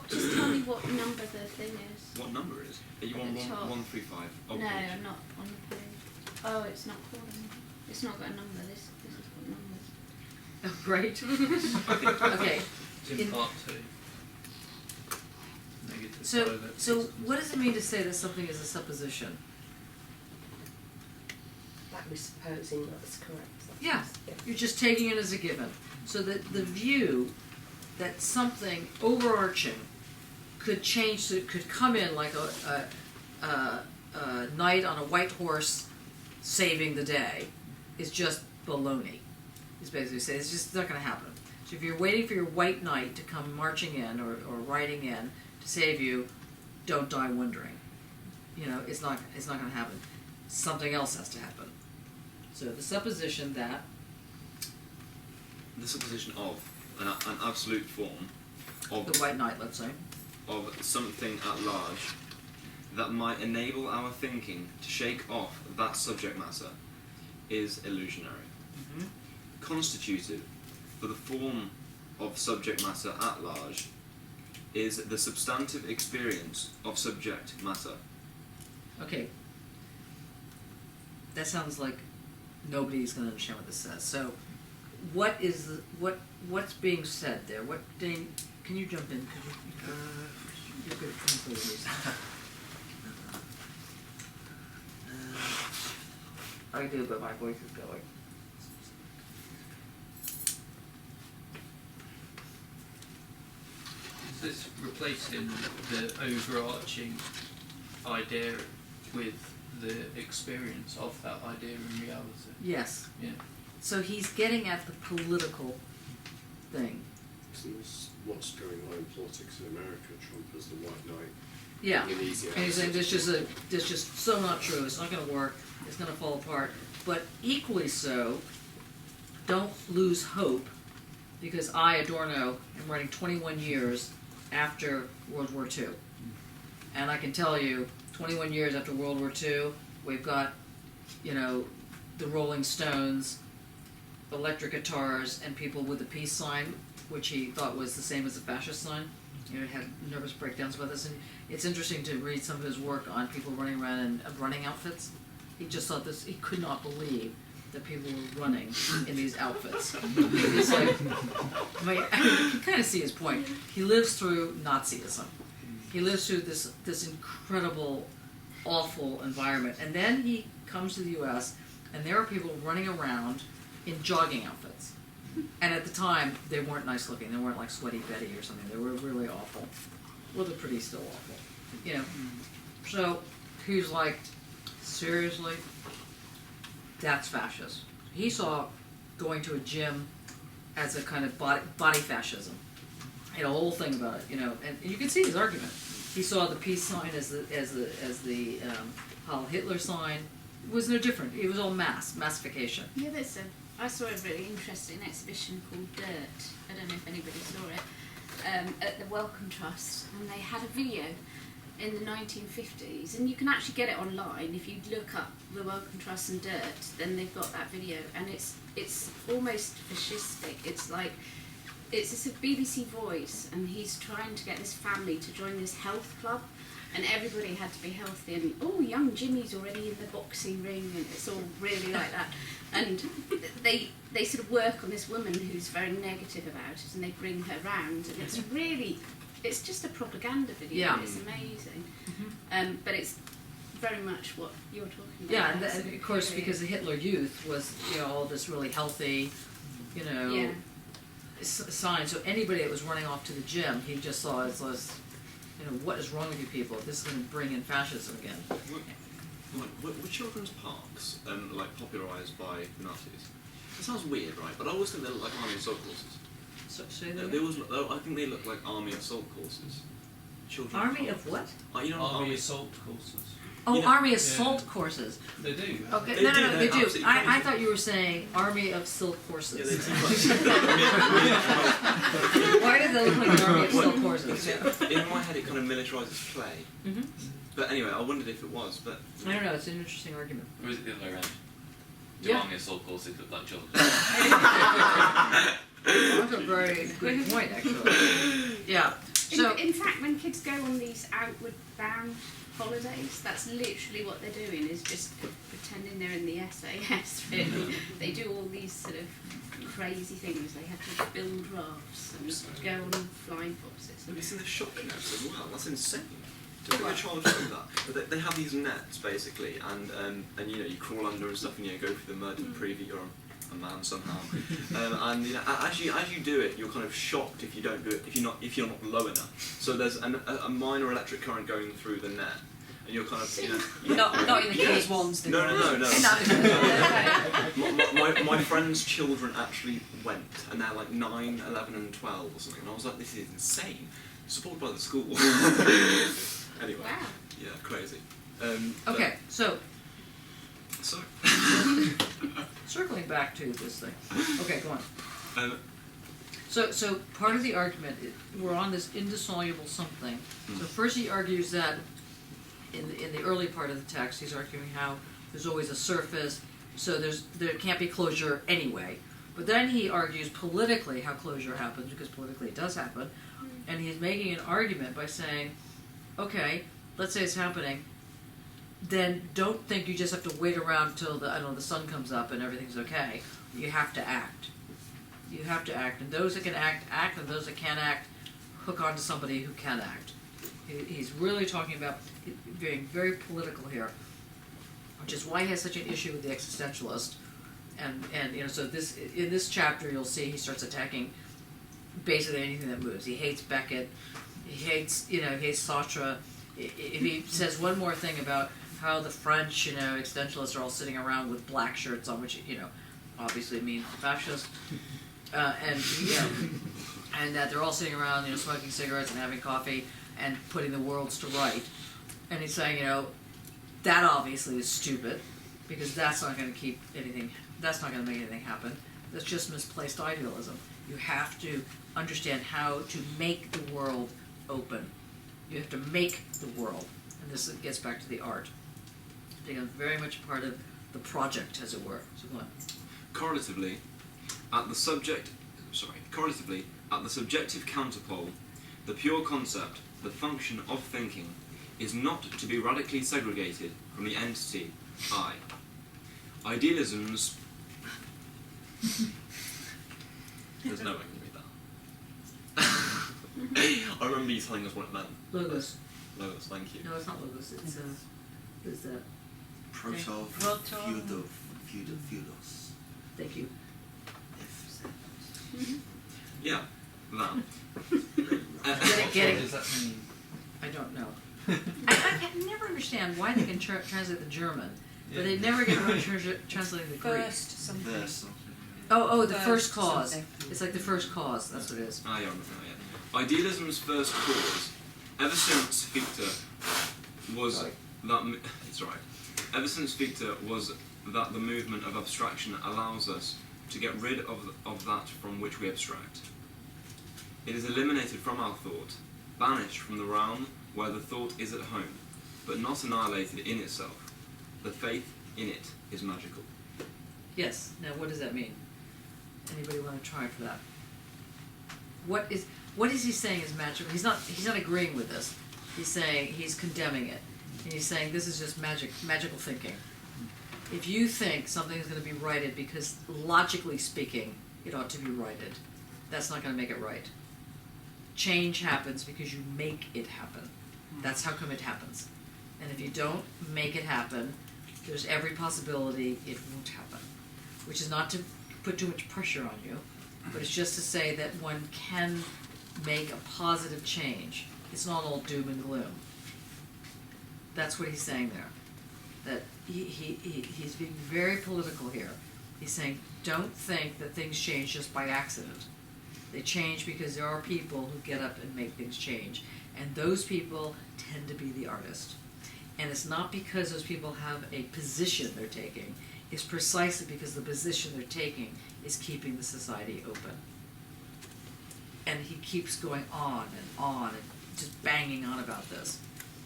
just tell me what number the thing is. What number is? Are you At on the top. 135? Oh, No, page. I'm not on the page. Oh, it's not called anything. It's not got a number. This has got numbers. Oh, great. Okay. It's in part 2. Negative So what does it mean to say that something is a supposition? That presupposing that's correct. Yeah, you're just taking it as a given. So that the view that something overarching could change, so it could come in like a knight on a white horse saving the day is just baloney. Is basically saying it's just not going to happen. So if you're waiting for your white knight to come marching in or riding in to save you, don't die wondering. You know, it's not going to happen. Something else has to happen. So the supposition that The supposition of an absolute form of the white knight, let's say, of something at large that might enable our thinking to shake off that subject matter is illusionary. Mm-hmm. Constitutive for the form of subject matter at large is the substantive experience of subject matter. okay, that sounds like nobody's going to understand what this says. So, what is what's being said there? What Dane? Can you jump in? You're good at conclusions. I do, but my voice is going. So it's replacing the overarching idea with the experience of that idea in reality. Yes. Yeah. So he's getting at the political thing. Isn't this what's going on in politics in America? Trump as the white knight. Yeah. An easy And he's saying answer. there's just so not true. It's not going to work. It's going to fall apart. But equally so, don't lose hope, because I, Adorno, am writing 21 years after World War II. And I can tell you, 21 years after World War II, we've got, you know, the Rolling Stones, electric guitars, and people with the peace sign, which he thought was the same as the fascist sign. You know, he had nervous breakdowns about this. And it's interesting to read some of his work on people running around in running outfits. He just thought this, he could not believe that people were running in these outfits. It's like, I mean, you can kind of see his point. He lives through Nazism. He lives through this incredible, awful environment. And then he comes to the US, and there are people running around in jogging outfits. And at the time, they weren't nice looking. They weren't like Sweaty Betty or something. They were really awful. Well, they're pretty still awful. You know. So he's like, seriously? That's fascist. He saw going to a gym as a kind of body fascism. He had a whole thing about it, you know, and you can see his argument. He saw the peace sign as the Heil Hitler sign. It was no different. It was all massification. Yeah, I saw a really interesting exhibition called Dirt. I don't know if anybody saw it, at the Wellcome Trust, and they had a video in the 1950s, and you can actually get it online. If you look up the Wellcome Trust and Dirt, then they've got that video, and it's almost fascistic. It's like, it's a BBC Voice, and he's trying to get this family to join this health club, and everybody had to be healthy, and young Jimmy's already in the boxing ring, and it's all really like that. And they sort of work on this woman who's very negative about it, and they bring her round, and it's just a propaganda video. Yeah. It's amazing. Mm-hmm. But it's very much what you're talking about. Yeah, and of course, because the Hitler Youth was, you know, all this really healthy, you know, sign. So anybody that was running off to the gym, he just saw as, you know, what is wrong with you people? This is going to bring in fascism again. Were children's parks like popularised by the Nazis? It sounds weird, right? But I always think they look like army assault courses. So I think they look like army assault courses. Children's Army parks. of what? You know, Army assault courses. Oh, You know, Army assault courses. They do. Okay, They no, do, they they're do. absolutely I crazy. thought you were saying Army of Silk Horses. Yeah, they seem like. Why did they look like an Army of Silk Horses? In my head, it kind of militarises play. Mm-hmm. But anyway, I wondered if it was. But I don't know. It's an interesting argument. Or is it the other way around? Do Yeah. army assault courses look like children? That's a very good point, actually. Yeah. So in fact, when kids go on these outward bound holidays, that's literally what they're doing, is just pretending they're in the SAS, really. They do all these sort of crazy things. They have to build rafts and go on flying foxes. have you seen the shotgun as well? That's insane. Do you think they're trying to do that? But they have these nets basically, and you know you crawl under and stuff, and you know, go through the mud and prove that you're a man somehow. And you know, as you do it, you're kind of shocked if you don't do it if you're not low enough. So there's a minor electric current going through the net, and you're kind of Not in the kids' ones. No. My friend's children actually went, and they're like 9, 11 and 12 or something, and I was like, this is insane. Supported by the school. Anyway, yeah, crazy. Okay, so So. circling back to this thing. Okay, go on. So part of the argument, we're on this indissoluble something. So first he argues that in the early part of the text, he's arguing how there's always a surface, so there can't be closure anyway. But then he argues politically how closure happens, because politically it does happen, and he's making an argument by saying, okay, let's say it's happening, then don't think you just have to wait around till the sun comes up and everything's okay. You have to act. You have to act, and those that can act, and those that can't act, hook onto somebody who can act. He's really talking about being very political here, which is why he has such an issue with the existentialist. And you know, so in this chapter you'll see he starts attacking basically anything that moves. He hates Beckett. He hates Sartre. If he says one more thing about how the French, existentialists are all sitting around with black shirts on, which obviously means fascist, and that they're all sitting around, smoking cigarettes and having coffee and putting the worlds to right, and he's saying, that obviously is stupid, because that's not going to keep anything. That's not going to make anything happen. That's just misplaced idealism. You have to understand how to make the world open. You have to make the world, and this gets back to the art. It becomes very much part of the project, as it were. So go on. Correlatively, at the subjective counterpole, the pure concept, the function of thinking, is not to be radically segregated from the entity I. Idealism's... There's no way I can read that. I remember you telling us what it meant. Logos. Logos, thank you. No, it's not logos. It's there's that. Proto-feudos. Thank you. Yeah, that. Getting. What does that mean? I don't know. I can never understand why they can translate the German, but they never get around to translating the Greek. First something. Oh, the first cause. Something. It's like the first cause. That's what it is. Ah, yeah, I remember that, yeah. Idealism's first cause, ever since Fichte, was it's right. Ever since Fichte was that the movement of abstraction allows us to get rid of that from which we abstract. It is eliminated from our thought, banished from the realm where the thought is at home, but not annihilated in itself. The faith in it is magical. Yes. Now, what does that mean? Anybody want to try for that? What is he saying is magical? He's not agreeing with this. He's saying he's condemning it. And he's saying this is just magical thinking. If you think something is going to be righted because logically speaking it ought to be righted, that's not going to make it right. Change happens because you make it happen. That's how come it happens. And if you don't make it happen, there's every possibility it won't happen. Which is not to put too much pressure on you, but it's just to say that one can make a positive change. It's not all doom and gloom. That's what he's saying there. That he's being very political here. He's saying, don't think that things change just by accident. They change because there are people who get up and make things change. And those people tend to be the artist. And it's not because those people have a position they're taking. It's precisely because the position they're taking is keeping the society open. And he keeps going on and just banging on about this.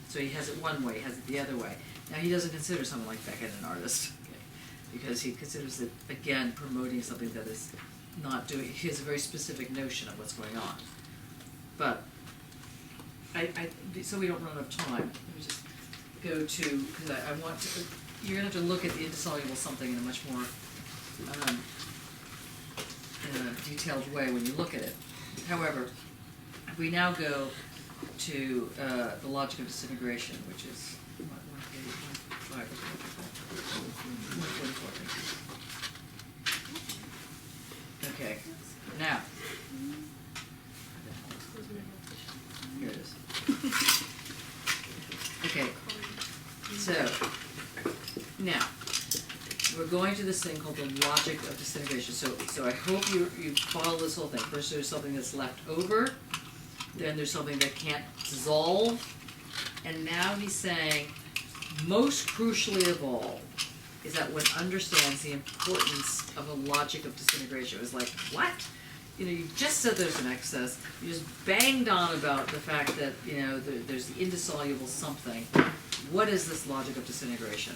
So he has it one way, he has it the other way. Now he doesn't consider someone like Beckett an artist, okay, because he considers it, again, promoting something that is not doing, he has a very specific notion of what's going on. But, so we don't run out of time, let me just go to, because I want to, you're going to have to look at the indissoluble something in a much more in a detailed way when you look at it. However, if we now go to the logic of disintegration, which is 145 or something like that. 144, I think. Okay, now. Here it is. Okay, so now we're going to this thing called the logic of disintegration. So I hope you follow this whole thing. First, there's something that's left over. Then there's something that can't dissolve. And now he's saying, most crucially of all, is that one understands the importance of a logic of disintegration. It was like, what? You know, you just said there's an excess. You just banged on about the fact that, you know, there's the indissoluble something. What is this logic of disintegration?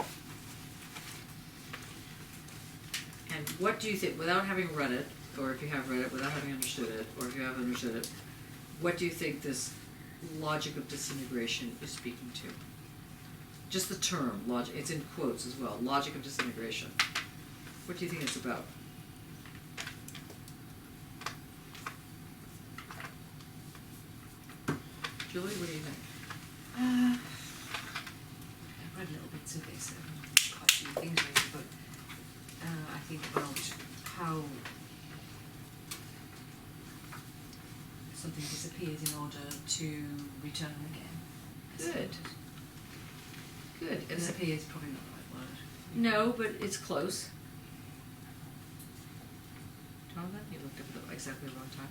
And what do you think, without having read it, or if you have read it, without having understood it, or if you have understood it, what do you think this logic of disintegration is speaking to? Just the term, logic, it's in quotes as well, logic of disintegration. What do you think it's about? Julie, what do you think? I've read little bits of this, quite a few things really, but I think about how something disappears in order to return again. Good. Good. And Disappear is probably not the right word. no, but it's close. Jonathan, you looked up at exactly the wrong time.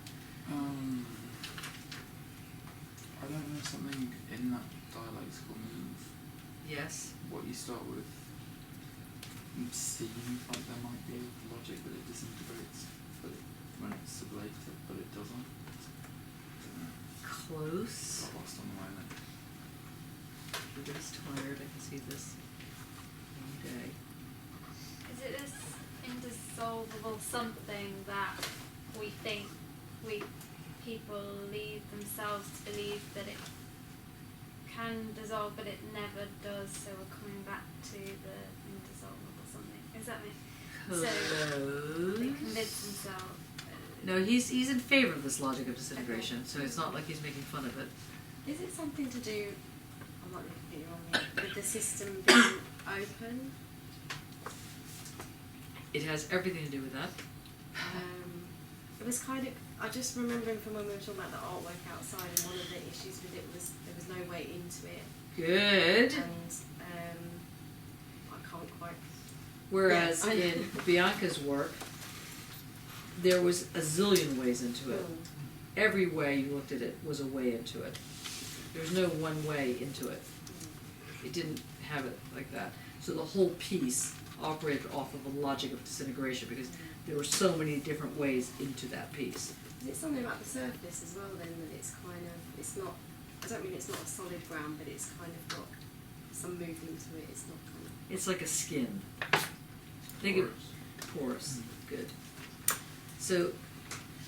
I don't know, something in that dialectical move. Yes. What you start with seems like there might be logic, but it disintegrates when it's sublated, but it doesn't. Close. Got lost on the way there. Everybody's tired. I can see this one day. Is it this indissolvable something that we think people lead themselves to believe that it can dissolve, but it never does, so we're coming back to the indissolvable something. Is that me? So they convince themselves. No, he's in favor of this logic of disintegration, so it's not like he's making fun of it. Is it something to do, I might be completely wrong here, with the system being open? It has everything to do with that. It was kind of, I just remembering from when we were talking about the artwork outside, and one of the issues with it was there was no way into it. Good. And I can't quite. Whereas Yeah, in Bianca's work, there was a zillion ways into it. Every way you looked at it was a way into it. There was no one way into it. It didn't have it like that. So the whole piece operated off of a logic of disintegration because there were so many different ways into that piece. Is it something about the surface as well then, that it's kind of, it's not, I don't mean it's not a solid ground, but it's kind of got some movement to it, it's not kind of... It's like a skin. Think of porous. Good. So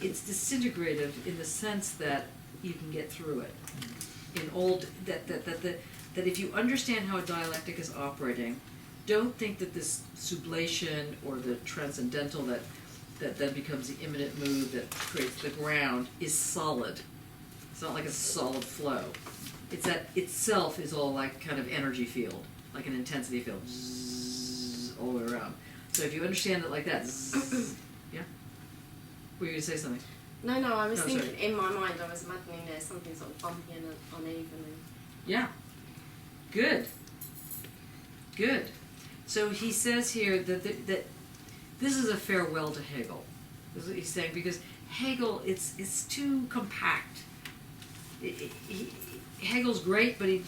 it's disintegrative in the sense that you can get through it. In old, that if you understand how a dialectic is operating, don't think that this sublation or the transcendental that then becomes the immanent move that creates the ground is solid. It's not like a solid flow. It's that itself is all like kind of energy field, like an intensity field, zzz, all the way around. So if you understand it like that, zzz, yeah? Were you going to say something? No, I was thinking, sorry. in my mind I was imagining there's something sort of bumpy and uneven. Yeah. Good. Good. So he says here that this is a farewell to Hegel. This is what he's saying, because Hegel, it's too compact. Hegel's great, but he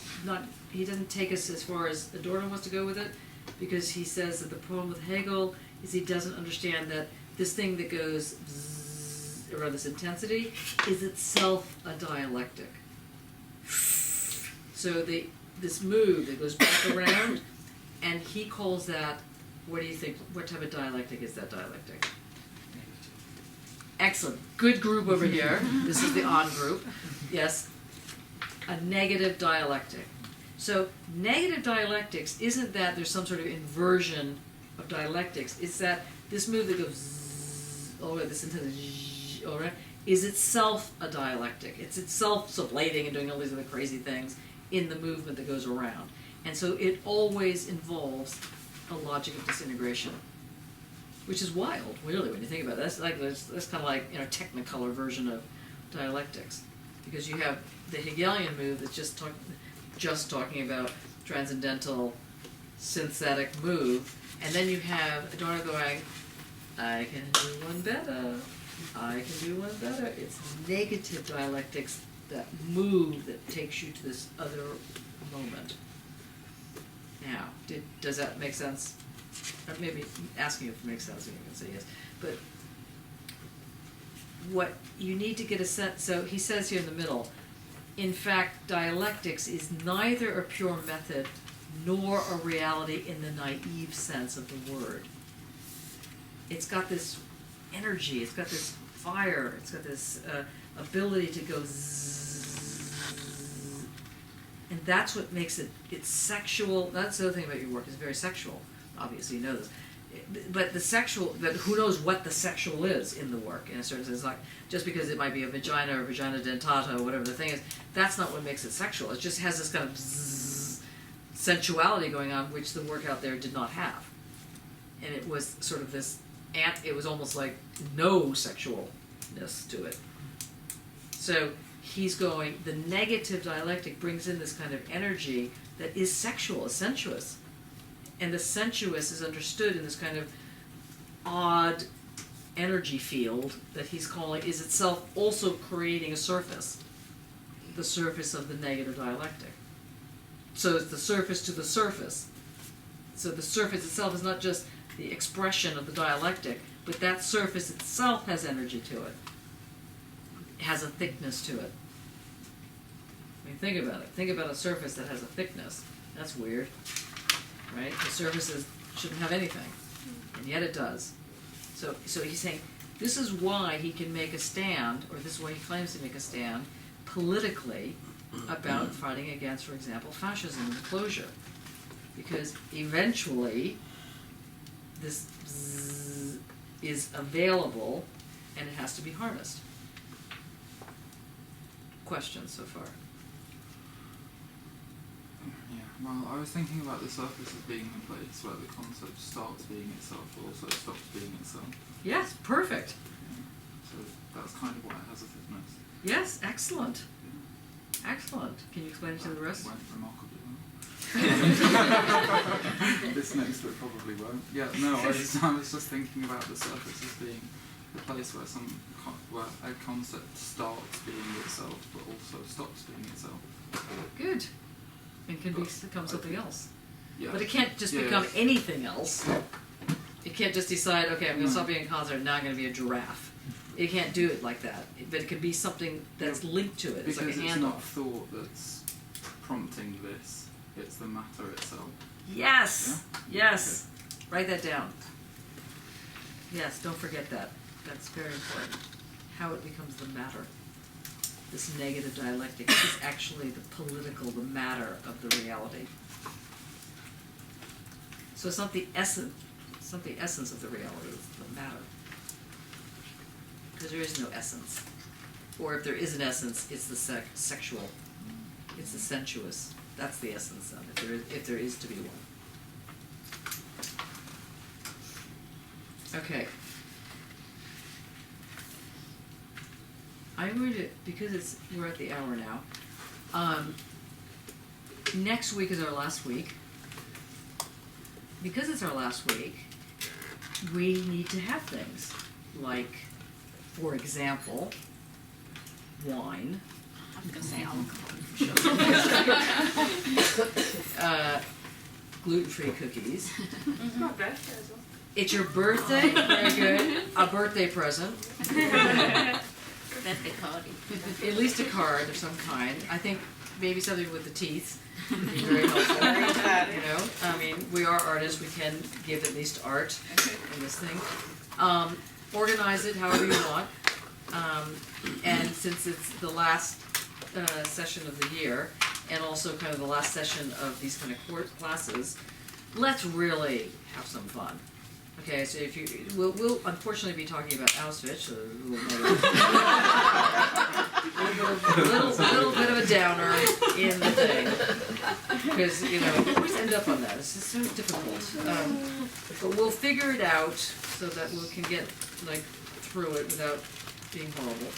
doesn't take us as far as Adorno wants to go with it, because he says that the problem with Hegel is he doesn't understand that this thing that goes bzzz, around this intensity is itself a dialectic. So this move that goes back around, and he calls that, what do you think, what type of dialectic is that dialectic? Excellent. Good group over here. This is the on group. Yes. A negative dialectic. So negative dialectics isn't that there's some sort of inversion of dialectics. It's that this move that goes zzz, all right, this intensity, all right, is itself a dialectic. It's itself sublating and doing all these other crazy things in the movement that goes around. And so it always involves a logic of disintegration, which is wild, really, when you think about it. That's kind of like, you know, technicolor version of dialectics, because you have the Hegelian move that's just talking about transcendental synthetic move, and then you have Adorno going, I can do one better, I can do one better. It's negative dialectics, that move that takes you to this other moment. Now, does that make sense? Or maybe asking if it makes sense, and you can say yes. But what you need to get a sense, so he says here in the middle, in fact, dialectics is neither a pure method nor a reality in the naive sense of the word. It's got this energy, it's got this fire, it's got this ability to go zzz, and that's what makes it's sexual. That's the other thing about your work, it's very sexual. Obviously you know this. But the sexual, but who knows what the sexual is in the work, in a certain sense. Like, just because it might be a vagina or vagina dentata or whatever the thing is, that's not what makes it sexual. It just has this kind of zzz, sensuality going on, which the work out there did not have. And it was sort of this, it was almost like no sexualness to it. So he's going, the negative dialectic brings in this kind of energy that is sexual, is sensuous. And the sensuous is understood in this kind of odd energy field that he's calling, is itself also creating a surface, the surface of the negative dialectic. So it's the surface to the surface. So the surface itself is not just the expression of the dialectic, but that surface itself has energy to it. It has a thickness to it. I mean, think about it. Think about a surface that has a thickness. That's weird. Right? The surfaces shouldn't have anything, and yet it does. So he's saying this is why he can make a stand, or this is why he claims to make a stand politically about fighting against, for example, fascism and closure, because eventually this is available and it has to be harnessed. Questions so far? Well, I was thinking about the surface as being a place where the concept starts being itself, but also stops being itself. Yes, perfect. Yeah. So that's kind of why it has a thickness. Yes, excellent. Yeah. Excellent. Can you explain it to the rest? Went remarkably well. This next bit probably won't. Yeah, no, I was just thinking about the surface as being the place where where a concept starts being itself, but also stops being itself. Good. And can become something else. Yeah. But it can't just become anything else. It can't just decide, okay, I'm going to stop being a concert, now I'm going to be a giraffe. It can't do it like that. But it can be something that's linked to it. It's Because like a it's handoff. not thought that's prompting this, it's the matter itself. Yes! Yeah? Yes! Okay. Write that down. Yes, don't forget that. That's very important. How it becomes the matter. This negative dialectic is actually the political, the matter of the reality. So it's not the essence, it's not the essence of the reality, it's the matter. Because there is no essence. Or if there is an essence, it's the sexual, it's the sensuous. That's the essence of it, if there is to be one. Okay. I'm going to, because we're at the hour now, next week is our last week. Because it's our last week, we need to have things like, for example, wine. I was going to say alcohol. Gluten-free cookies. It's my birthday as well. It's your birthday? Very good. A birthday present. Birthday card. At least a card of some kind. I think maybe something with the teeth would be very helpful. You know, I mean, we are artists. We can give at least art in this thing. Organize it however you want. And since it's the last session of the year, and also kind of the last session of these kind of classes, let's really have some fun. Okay, so if you, we'll unfortunately be talking about Auschwitz, so little bit of a downer in the thing, because we always end up on that. It's just so difficult. But we'll figure it out so that we can get through it without being horrible.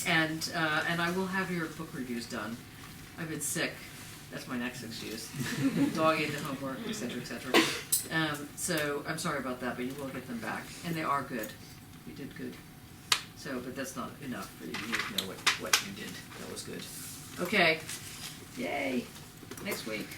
And I will have your book reviews done. I've been sick. That's my next excuse. Dog ate the homework, etc., etc. So I'm sorry about that, but you will get them back, and they are good. You did good. So, but that's not enough for you to know what you did. That was good. Okay. Yay. Next week.